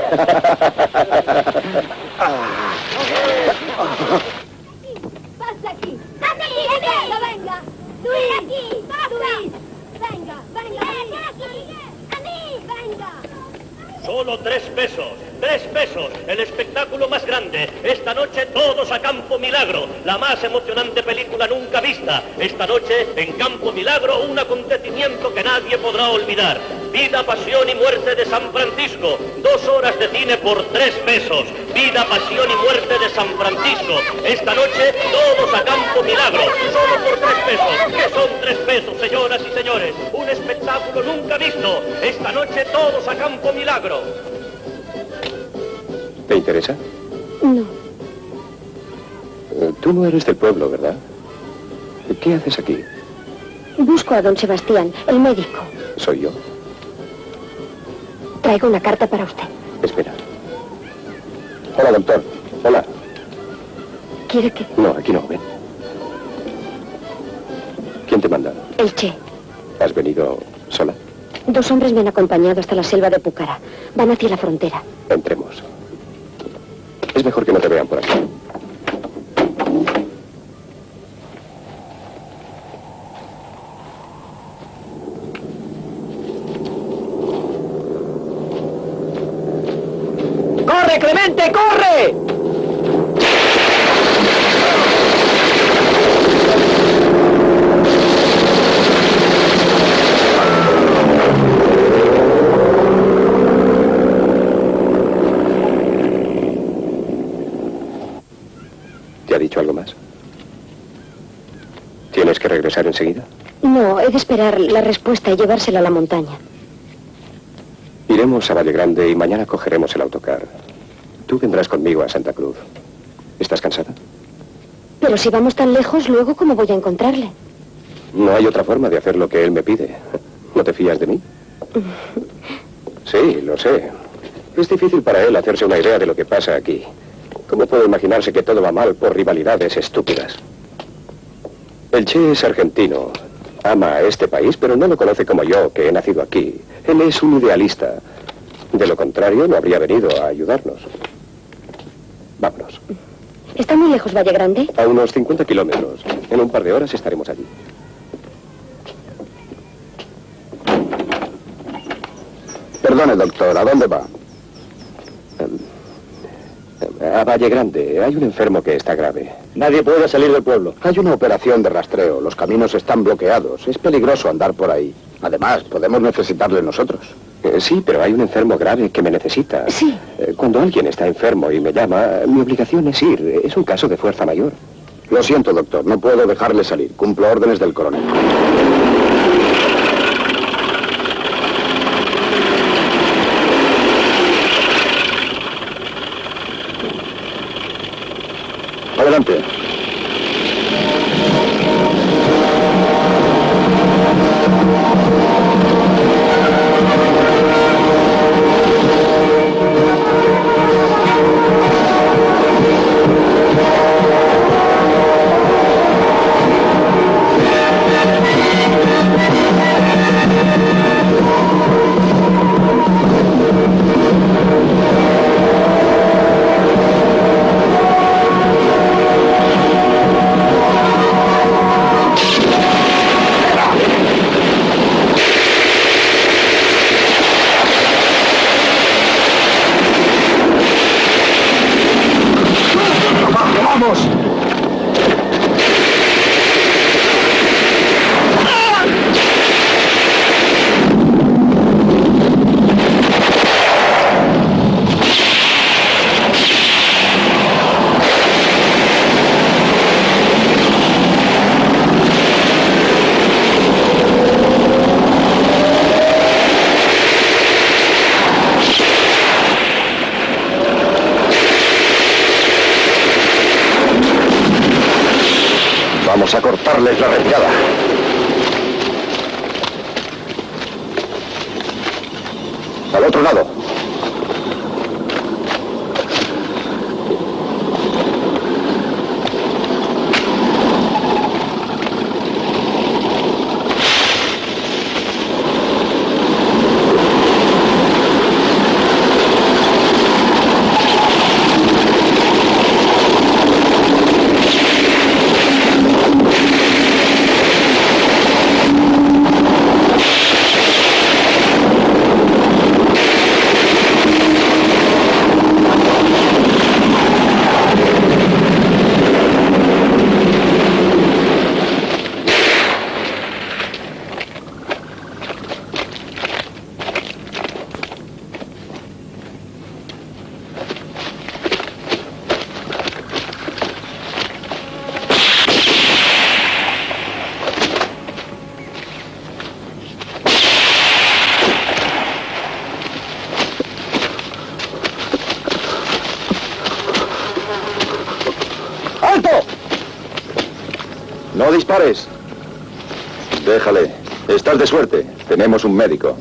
¡Pasa aquí! ¡Pasa aquí! ¡Venga! ¡Luis! ¡Aquí! ¡Luis! ¡Venga! ¡Venga! ¡A mí! ¡Venga! Solo 3 pesos. 3 pesos. El espectáculo más grande. Esta noche todos a Campo Milagro. La más emocionante película nunca vista. Esta noche en Campo Milagro un acontecimiento que nadie podrá olvidar. Vida, pasión y muerte de San Francisco. 2 horas de cine por 3 pesos. Vida, pasión y muerte de San Francisco. Esta noche todos a Campo Milagro. Solo por 3 pesos. ¿Qué son 3 pesos, señoras y señores? Un espectáculo nunca visto. Esta noche todos a Campo Milagro. ¿Te interesa? No. Tú no eres del pueblo, ¿verdad? ¿Qué haces aquí? Busco a don Sebastián, el médico. Soy yo. Traigo una carta para usted. Espera. Hola, doctor. Hola. ¿Quiere que...? No, aquí no, ven. ¿Quién te manda? El Che. ¿Has venido sola? 2 hombres me han acompañado hasta la selva de Pucara. Van hacia la frontera. Entremos. Es mejor que no te vean por aquí. ¡Corre, Clemente, corre! ¿Te ha dicho algo más? ¿Tienes que regresar enseguida? No, he de esperar la respuesta y llevársela a la montaña. Iremos a Valle Grande y mañana cogeremos el autocar. Tú vendrás conmigo a Santa Cruz. ¿Estás cansada? Pero si vamos tan lejos, luego, ¿cómo voy a encontrarle? No hay otra forma de hacer lo que él me pide. ¿No te fías de mí? Sí, lo sé. Es difícil para él hacerse una idea de lo que pasa aquí. ¿Cómo puede imaginarse que todo va mal por rivalidades estúpidas? El Che es argentino. Ama a este país, pero no lo conoce como yo, que he nacido aquí. Él es un idealista. De lo contrario, no habría venido a ayudarnos. Vámonos. ¿Está muy lejos Valle Grande? A unos 50 kilómetros. En un par de horas estaremos allí. Perdone, doctor, ¿a dónde va? A Valle Grande. Hay un enfermo que está grave. Nadie puede salir del pueblo. Hay una operación de rastreo. Los caminos están bloqueados. Es peligroso andar por ahí. Además, podemos necesitarle nosotros. Sí, pero hay un enfermo grave que me necesita. Sí. Cuando alguien está enfermo y me llama, mi obligación es ir. Es un caso de fuerza mayor. Lo siento, doctor. No puedo dejarle salir. Cumplo órdenes del coronel. Adelante. cortarles la retirada. Al otro lado. No dispares. Déjale. Estás de suerte. Tenemos un médico.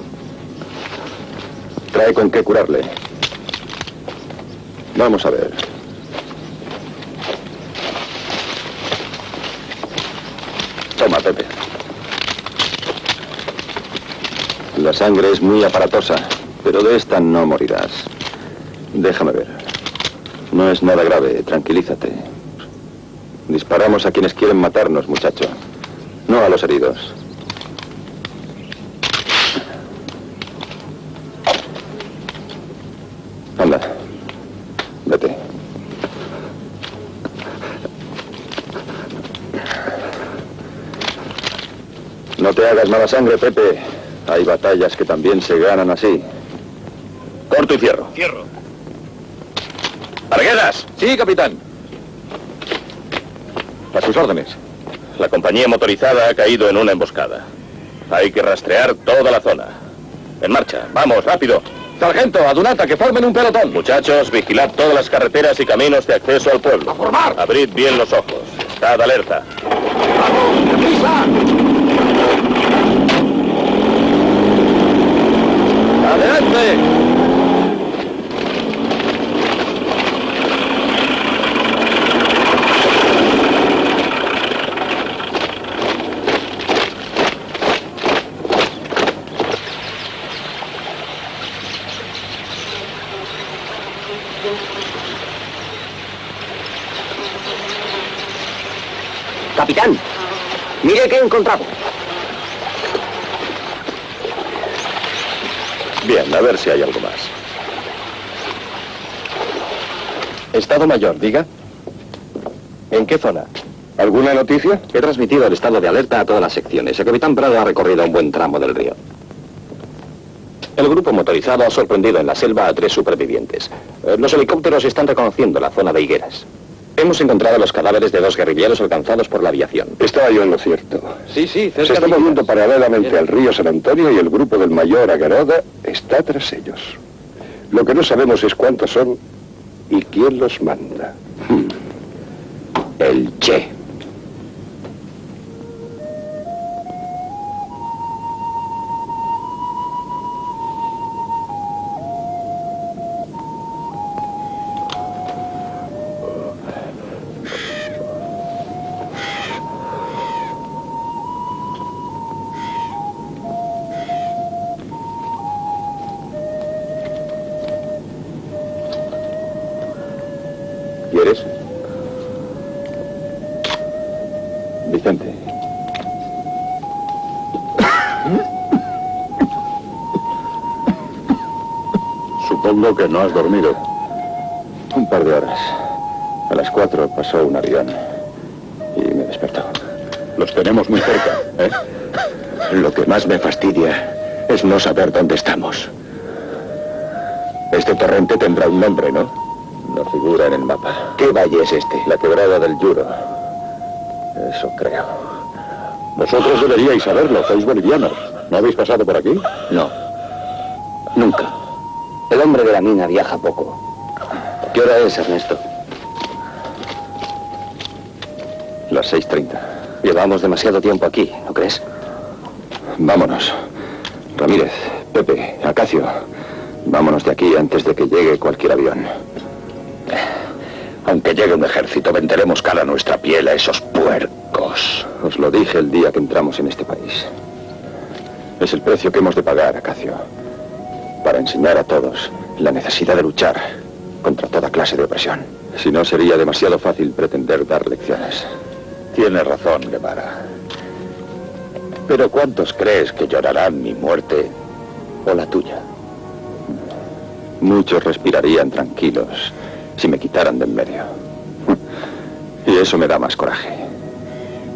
Trae con qué curarle. Vamos a ver. Toma, Pepe. La sangre es muy aparatosa, pero de esta no morirás. Déjame ver. No es nada grave, tranquilízate. Disparamos a quienes quieren matarnos, muchacho. No a los heridos. Anda. Vete. No te hagas mala sangre, Pepe. Hay batallas que también se ganan así. Corto y cierro. Cierro. ¡Arguedas! Sí, capitán. A sus órdenes. La compañía motorizada ha caído en una emboscada. Hay que rastrear toda la zona. En marcha. Vamos, rápido. Sargento, adunata, que formen un pelotón. Muchachos, vigilad todas las carreteras y caminos de acceso al pueblo. ¡A formar! Abrid bien los ojos. Estad alerta. ¡Vamos, deprisa! ¡Adelante! Capitán, mire qué he encontrado. Bien, a ver si hay algo más. Estado Mayor, diga. ¿En qué zona? ¿Alguna noticia? He transmitido el estado de alerta a todas las secciones. El capitán Prado ha recorrido un buen tramo del río. El grupo motorizado ha sorprendido en la selva a 3 supervivientes. Los helicópteros están reconociendo la zona de higueras. Hemos encontrado los cadáveres de 2 guerrilleros alcanzados por la aviación. Estaba yo en lo cierto. Sí, cerca Se está moviendo paralelamente al río San Antonio y el grupo del mayor Agaroda está tras ellos. Lo que no sabemos es cuántos son y quién los manda. El Che. ¿Quieres? Vicente. Supongo que no has dormido. Un par de horas. A las 4 pasó un avión y me despertó. Los tenemos muy cerca, ¿eh? Lo que más me fastidia es no saber dónde estamos. Este torrente tendrá un nombre, ¿no? No figura en el mapa. ¿Qué valle es este? La quebrada del Yuro. Eso creo. Vosotros deberíais saberlo, sois bolivianos. ¿No habéis pasado por aquí? No. Nunca. El hombre de la mina viaja poco. ¿Qué hora es, Ernesto? Las 6:30. Llevamos demasiado tiempo aquí, ¿no crees? Vámonos. Ramírez, Pepe, Acacio. Vámonos de aquí antes de que llegue cualquier avión. Aunque llegue un ejército, venderemos cara a nuestra piel a esos puercos. Os lo dije el día que entramos en este país. Es el precio que hemos de pagar, Acacio, para enseñar a todos la necesidad de luchar contra toda clase de opresión. Si no, sería demasiado fácil pretender dar lecciones. Tienes razón, Guevara. Pero ¿cuántos crees que llorarán mi muerte o la tuya? Muchos respirarían tranquilos si me quitaran de en medio. Y eso me da más coraje.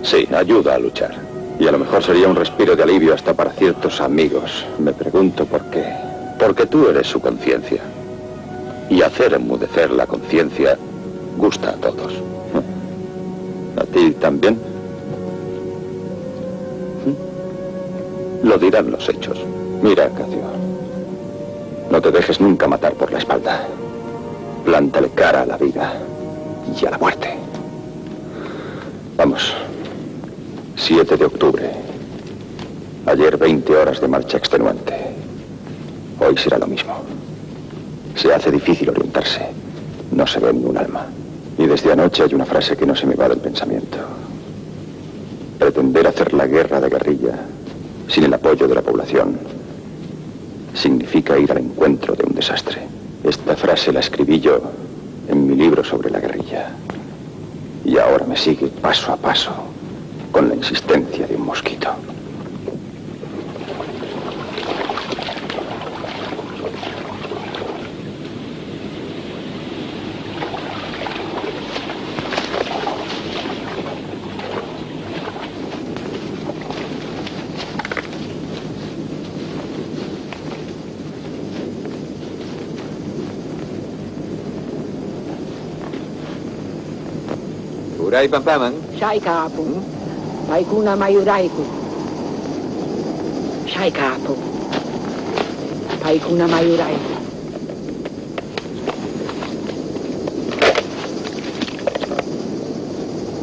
Sí, ayuda a luchar. Y a lo mejor sería un respiro de alivio hasta para ciertos amigos. Me pregunto por qué. Porque tú eres su conciencia. Y hacer enmudecer la conciencia gusta a todos. ¿A ti también? Lo dirán los hechos. Mira, Acacio. No te dejes nunca matar por la espalda. Plántale cara a la vida y a la muerte. Vamos. 7 de octubre. Ayer 20 horas de marcha extenuante. Hoy será lo mismo. Se hace difícil orientarse. No se ve ni un alma. Y desde anoche hay una frase que no se me va del pensamiento. Pretender hacer la guerra de guerrilla sin el apoyo de la población significa ir al encuentro de un desastre. Esta frase la escribí yo en mi libro sobre la guerrilla. Y ahora me sigue paso a paso, con la insistencia de un mosquito. Uray Pampaman? Sai capo. Paikuna mayuraiku. Sai capo. Paikuna mayuraiku.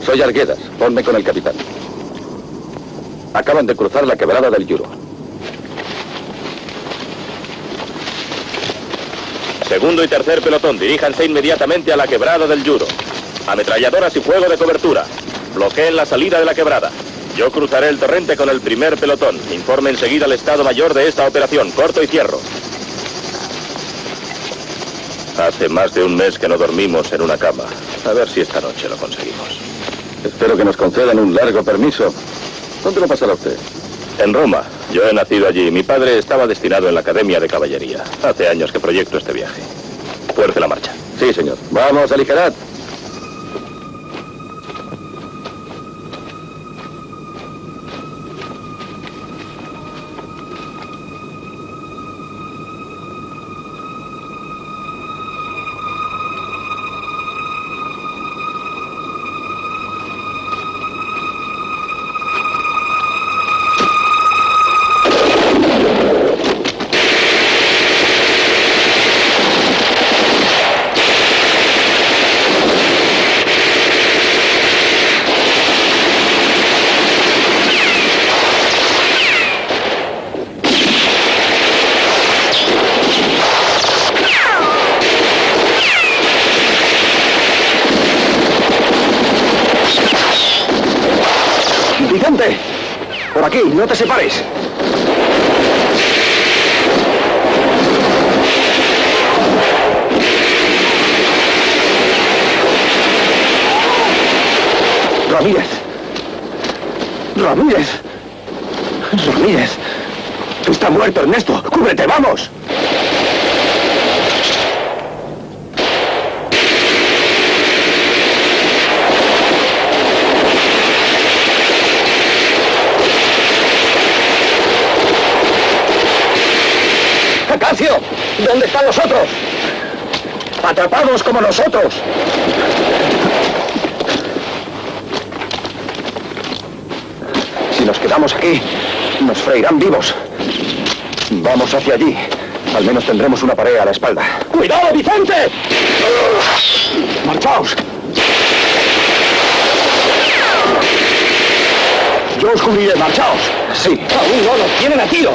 Soy Arguedas. Ponme con el capitán. Acaban de cruzar la quebrada del Yuro. Segundo y tercer pelotón, diríjanse inmediatamente a la quebrada del Yuro. Ametralladoras y fuego de cobertura. Bloqueen la salida de la quebrada. Yo cruzaré el torrente con el primer pelotón. Informe enseguida al Estado Mayor de esta operación. Corto y cierro. Hace más de un mes que no dormimos en una cama. A ver si esta noche lo conseguimos. Espero que nos concedan un largo permiso. ¿Dónde lo pasará usted? En Roma. Yo he nacido allí. Mi padre estaba destinado en la Academia de Caballería. Hace años que proyecto este viaje. Fuerce la marcha. Sí, señor. Vamos, aligerad. Por aquí, no te separes. Ramírez. Ramírez. Ramírez. Está muerto, Ernesto. ¡Cúbrete, vamos! ¡Acacio! ¿Dónde están los otros? ¡Atrapados como nosotros! Si nos quedamos aquí, nos freirán vivos. Vamos hacia allí. Al menos tendremos una pared a la espalda. ¡Cuidado, Vicente! ¡Marchaos! Yo os cubriré, marchaos. Sí. Aún no nos tienen a tiro.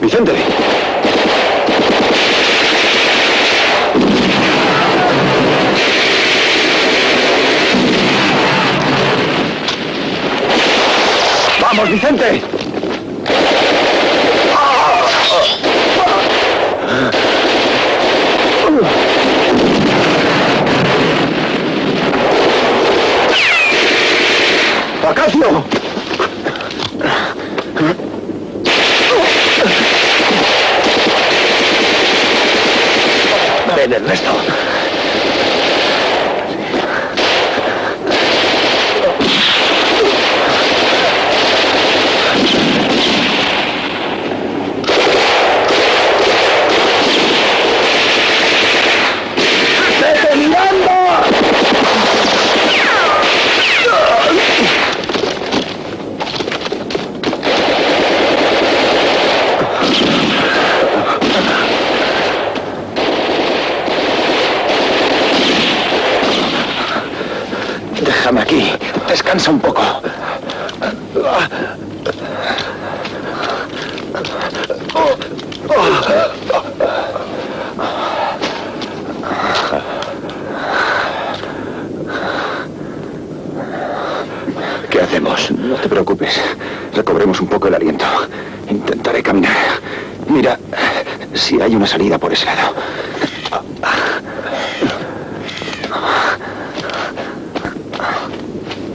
Vicente. ¡Vamos, Vicente! ¡Acacio! Ven, Ernesto. Déjame aquí. Descansa un poco. ¿Qué hacemos? No te preocupes. Recobremos un poco el aliento. Intentaré caminar. Mira, si hay una salida por ese lado.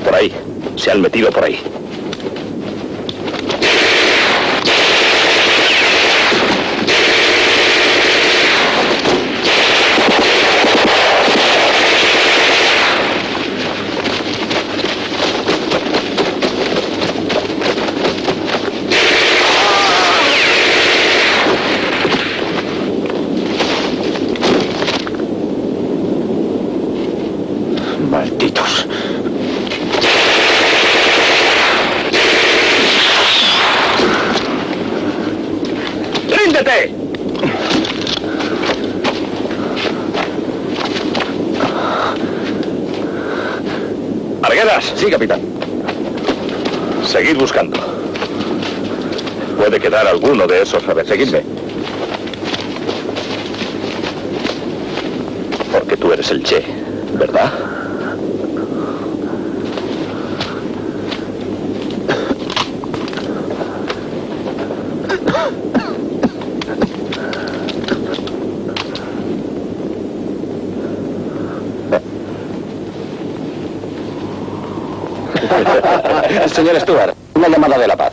Por ahí. Se han metido por ahí. Malditos. ¡Ríndete! Arguedas. Sí, capitán. Seguid buscando. Puede quedar alguno de esos rebeldes. Seguidme. Porque tú eres el Che, ¿verdad? Señor Stuart, una llamada de la paz.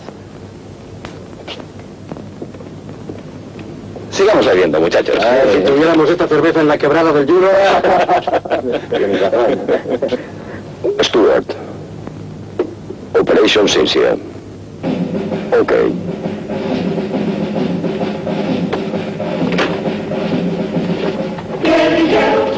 Sigamos bebiendo, muchachos. Si tuviéramos esta cerveza en la quebrada del Juro... Stuart. Operation Sincere. Ok. Guerrillero,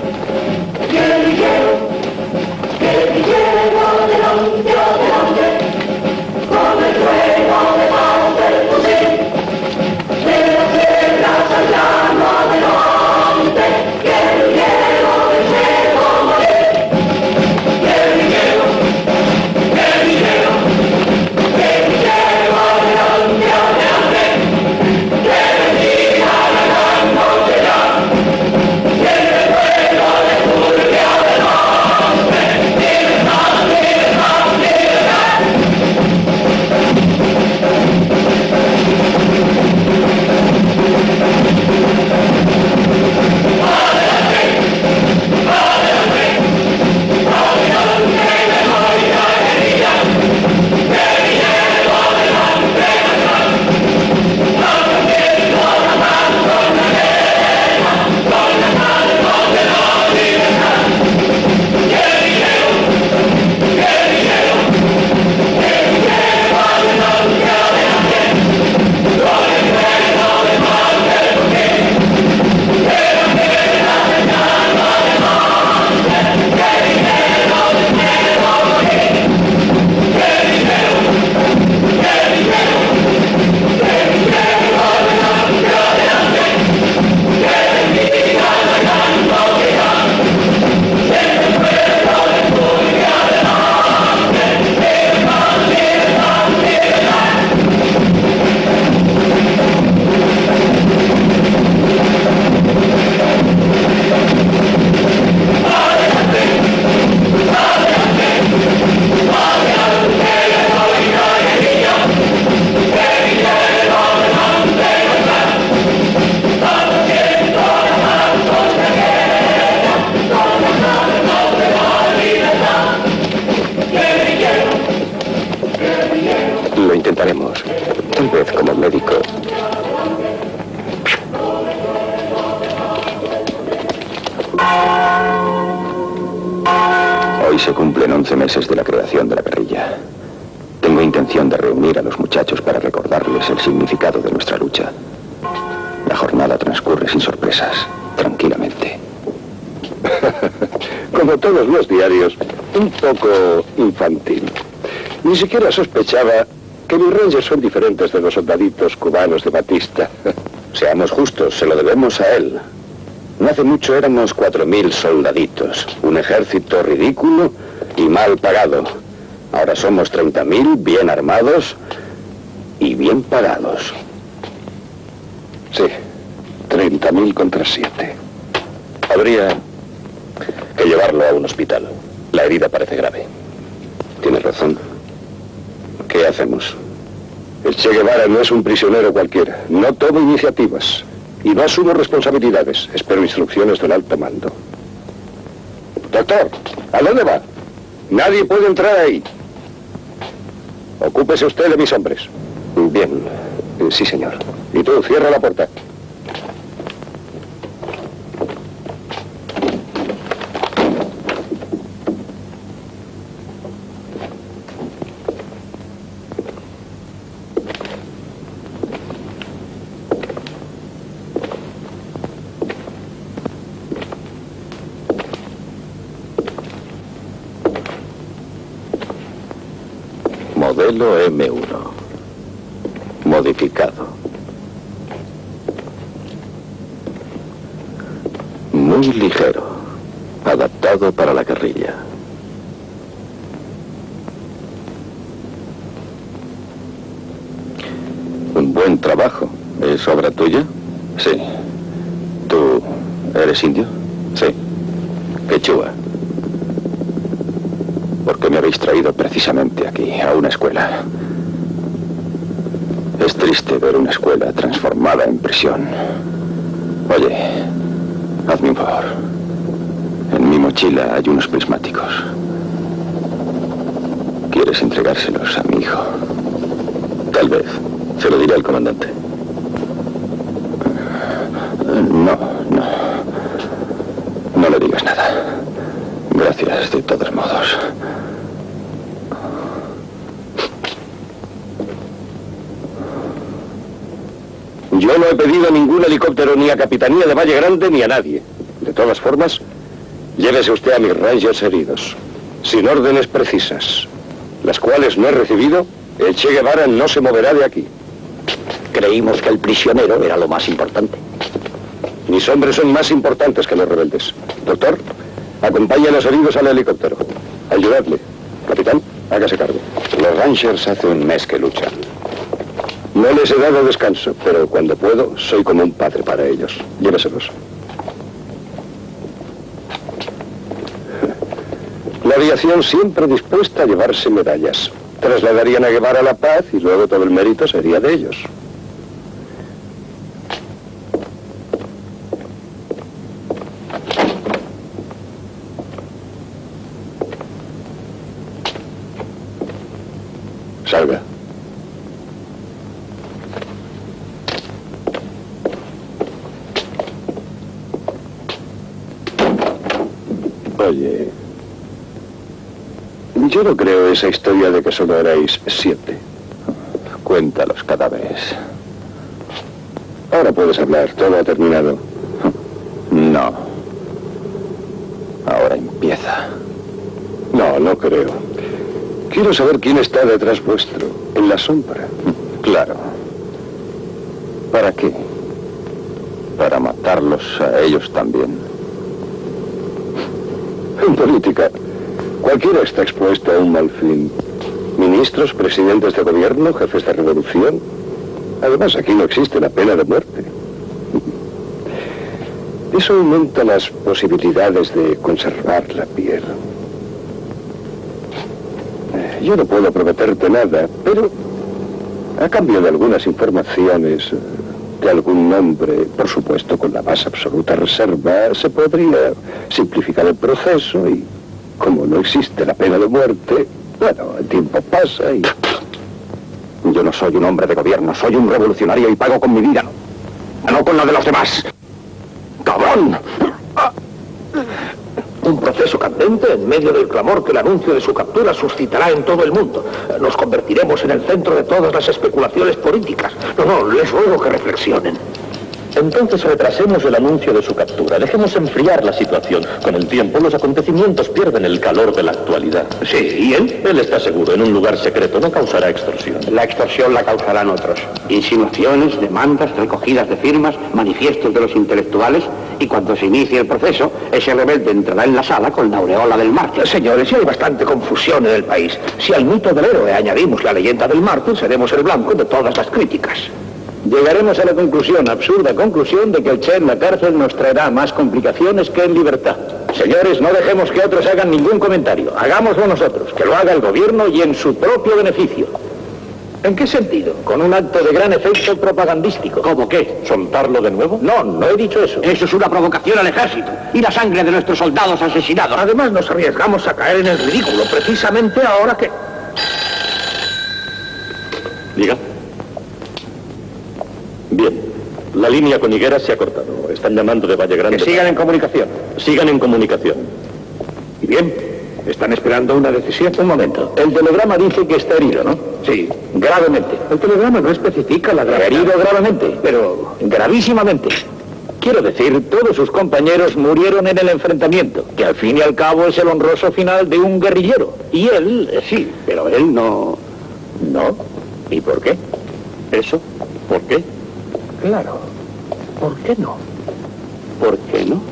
intentaremos. Tal vez como médico. Hoy se cumplen 11 meses de la creación de la guerrilla. Tengo intención de reunir a los muchachos para recordarles el significado de nuestra lucha. La jornada transcurre sin sorpresas, tranquilamente. Como todos los diarios, un poco infantil. Ni siquiera sospechaba que mis rangers son diferentes de los soldaditos cubanos de Batista. Seamos justos, se lo debemos a él. No hace mucho éramos 4.000 soldaditos, un ejército ridículo y mal pagado. Ahora somos 30.000 bien armados y bien pagados. Sí, 30.000 contra 7. Habría que llevarlo a un hospital. La herida parece grave. Tienes razón. ¿Qué hacemos? El Che Guevara no es un prisionero cualquiera. No tomo iniciativas. Y no asumo responsabilidades. Espero instrucciones del alto mando. Doctor, ¿a dónde va? Nadie puede entrar ahí. Ocúpese usted de mis hombres. Bien, sí, señor. Y tú, cierra la puerta. Modelo M1. Modificado. Muy ligero. Adaptado para la guerrilla. Un buen trabajo. ¿Es obra tuya? Sí. ¿Tú eres indio? Sí. Quechua. ¿Por qué me habéis traído precisamente aquí, a una escuela? Es triste ver una escuela transformada en prisión. Oye, hazme un favor. En mi mochila hay unos prismáticos. ¿Quieres entregárselos a mi hijo? Tal vez. Se lo diré al comandante. No le digas nada. Gracias, de todos modos. Yo no he pedido ningún helicóptero ni a Capitanía de Valle Grande ni a nadie. De todas formas, llévese usted a mis rangers heridos, sin órdenes precisas, las cuales no he recibido. El Che Guevara no se moverá de aquí. Creímos que el prisionero era lo más importante. Mis hombres son más importantes que los rebeldes. Doctor, acompañe a los heridos al helicóptero. Ayudadle. Capitán, hágase cargo. Los Rangers hace un mes que luchan. No les he dado descanso, pero cuando puedo, soy como un padre para ellos. Lléveselos. La aviación siempre dispuesta a llevarse medallas. Trasladarían a Guevara la paz y luego todo el mérito sería de ellos. Salga. Oye, yo no creo esa historia de que solo erais 7. Cuenta los cadáveres. Ahora puedes hablar, todo ha terminado. No. Ahora empieza. No creo. Quiero saber quién está detrás vuestro, en la sombra. Claro. ¿Para qué? Para matarlos a ellos también. En política, cualquiera está expuesto a un mal fin. Ministros, presidentes de gobierno, jefes de revolución. Además, aquí no existe la pena de muerte. Eso aumenta las posibilidades de conservar la piel. Yo no puedo prometerte nada, pero a cambio de algunas informaciones, de algún nombre, por supuesto con la más absoluta reserva, se podría simplificar el proceso y, como no existe la pena de muerte, bueno, el tiempo pasa y... Yo no soy un hombre de gobierno, soy un revolucionario y pago con mi vida, no con la de los demás. ¡Cabrón! Un proceso candente en medio del clamor que el anuncio de su captura suscitará en todo el mundo. Nos convertiremos en el centro de todas las especulaciones políticas. No, les ruego que reflexionen. Entonces retrasemos el anuncio de su captura. Dejemos enfriar la situación. Con el tiempo los acontecimientos pierden el calor de la actualidad. Sí, ¿y él? Él está seguro, en un lugar secreto, no causará extorsión. La extorsión la causarán otros. Insinuaciones, demandas, recogidas de firmas, manifiestos de los intelectuales, y cuando se inicie el proceso, ese rebelde entrará en la sala con la aureola del mártir. Señores, si hay bastante confusión en el país. Si al mito del héroe añadimos la leyenda del mártir, seremos el blanco de todas las críticas. Llegaremos a la conclusión, absurda conclusión, de que el Che en la cárcel nos traerá más complicaciones que en libertad. Señores, no dejemos que otros hagan ningún comentario. Hagámoslo nosotros, que lo haga el gobierno y en su propio beneficio. ¿En qué sentido? Con un acto de gran efecto propagandístico. ¿Cómo qué? ¿Soltarlo de nuevo? No he dicho eso. Eso es una provocación al ejército y la sangre de nuestros soldados asesinados. Además, nos arriesgamos a caer en el ridículo, precisamente ahora que... Diga. Bien, la línea con Higueras se ha cortado. Están llamando de Valle Grande. Que sigan en comunicación. Sigan en comunicación. Y bien, están esperando una decisión. Un momento. El telegrama dice que está herido, ¿no? Sí. Gravemente. El telegrama no especifica la gravedad. Herido gravemente, pero gravísimamente. Quiero decir, todos sus compañeros murieron en el enfrentamiento, que al fin y al cabo es el honroso final de un guerrillero. Y él, sí, pero él no... ¿No? ¿Y por qué? ¿Eso? ¿Por qué? Claro. ¿Por qué no? ¿Por qué no?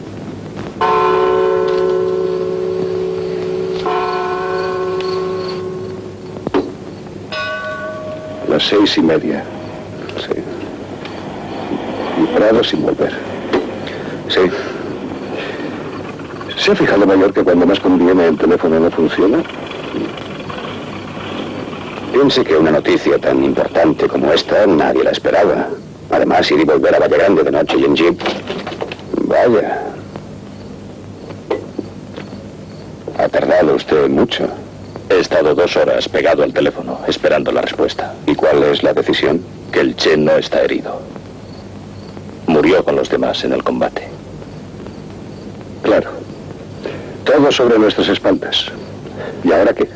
Las 6:30. Sí. Y Prado sin volver. Sí. ¿Se ha fijado, mayor, que cuando más conviene el teléfono no funciona? Piense que una noticia tan importante como esta nadie la esperaba. Además, ir y volver a Valle Grande de noche y en jeep. Vaya. Ha tardado usted mucho. He estado 2 horas pegado al teléfono, esperando la respuesta. ¿Y cuál es la decisión? Que el Che no está herido. Murió con los demás en el combate. Claro. Todo sobre nuestras espaldas. ¿Y ahora qué?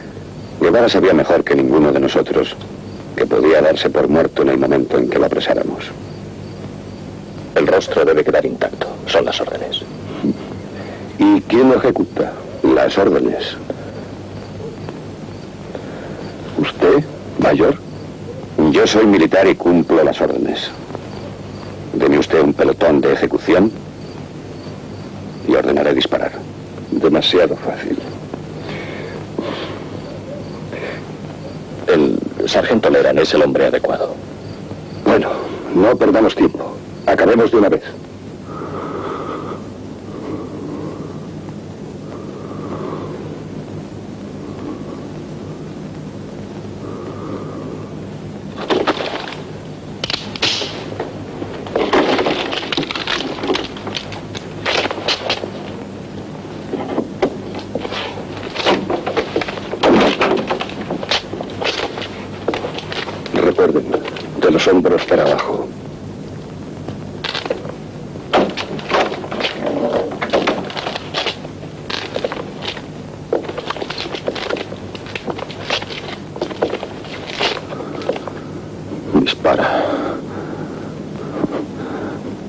Guevara sabía mejor que ninguno de nosotros que podía darse por muerto en el momento en que lo apresáramos. El rostro debe quedar intacto. Son las órdenes. ¿Y quién lo ejecuta? Las órdenes. ¿Usted, mayor? Yo soy militar y cumplo las órdenes. Deme usted un pelotón de ejecución y ordenaré disparar. Demasiado fácil. El sargento Leran es el hombre adecuado. Bueno, no perdamos tiempo. Acabemos de una vez. Recuerden, de los hombros para abajo. Dispara.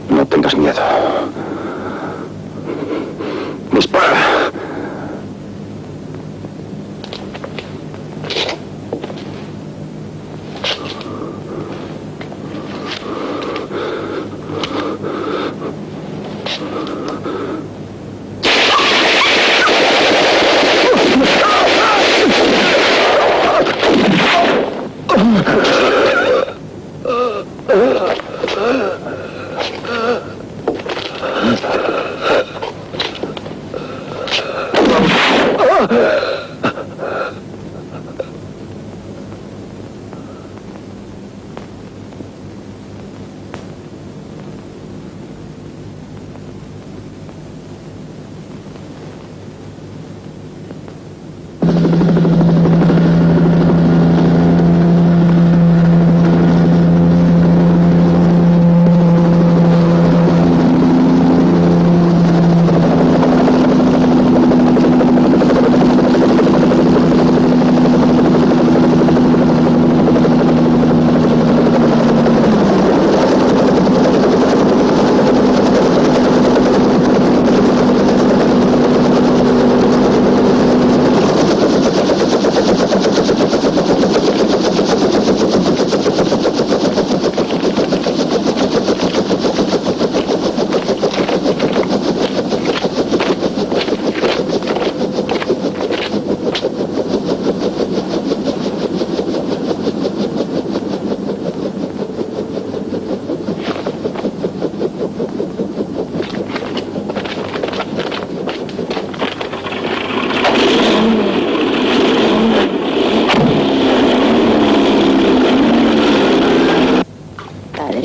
No tengas miedo. Dispara.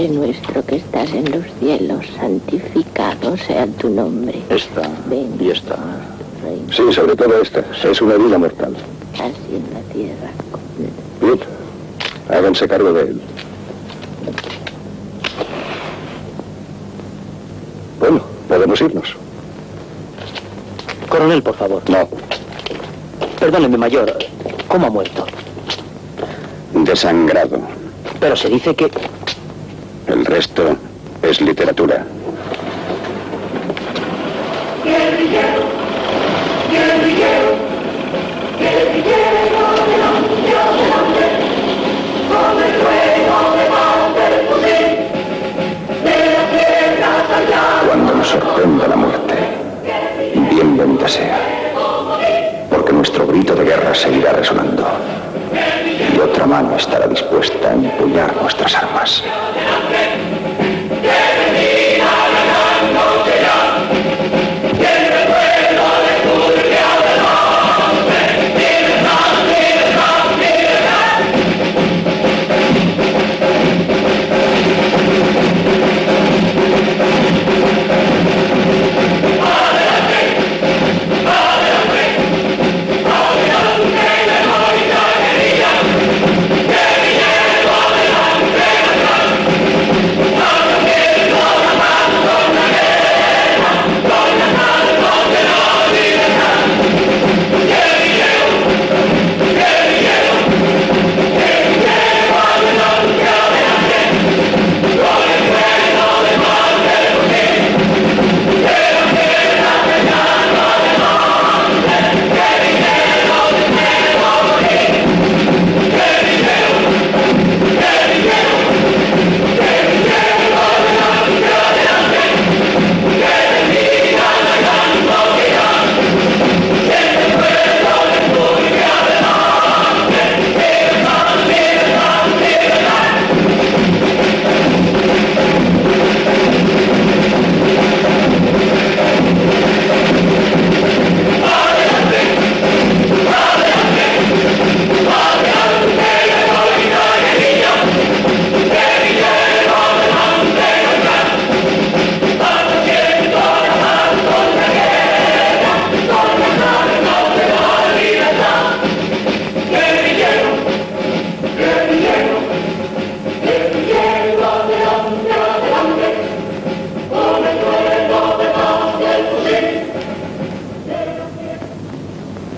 Padre nuestro que estás en los cielos, santificado sea tu nombre. Esta Venga, y esta. reino, Sí, sobre todo esta. Es una herida mortal. así en la tierra. Bien. Háganse cargo de él. Bueno, podemos irnos. Coronel, por favor. No. Perdóneme, mayor. ¿Cómo ha muerto? Desangrado. Pero se dice que... El resto es literatura. Guerrillero, guerrillero, guerrillero del hombre, con el fuego de mano del fusil, de la tierra allá. Cuando nos sorprenda la muerte, bienvenida sea, porque nuestro grito de guerra seguirá resonando y otra mano estará dispuesta a empuñar nuestras armas.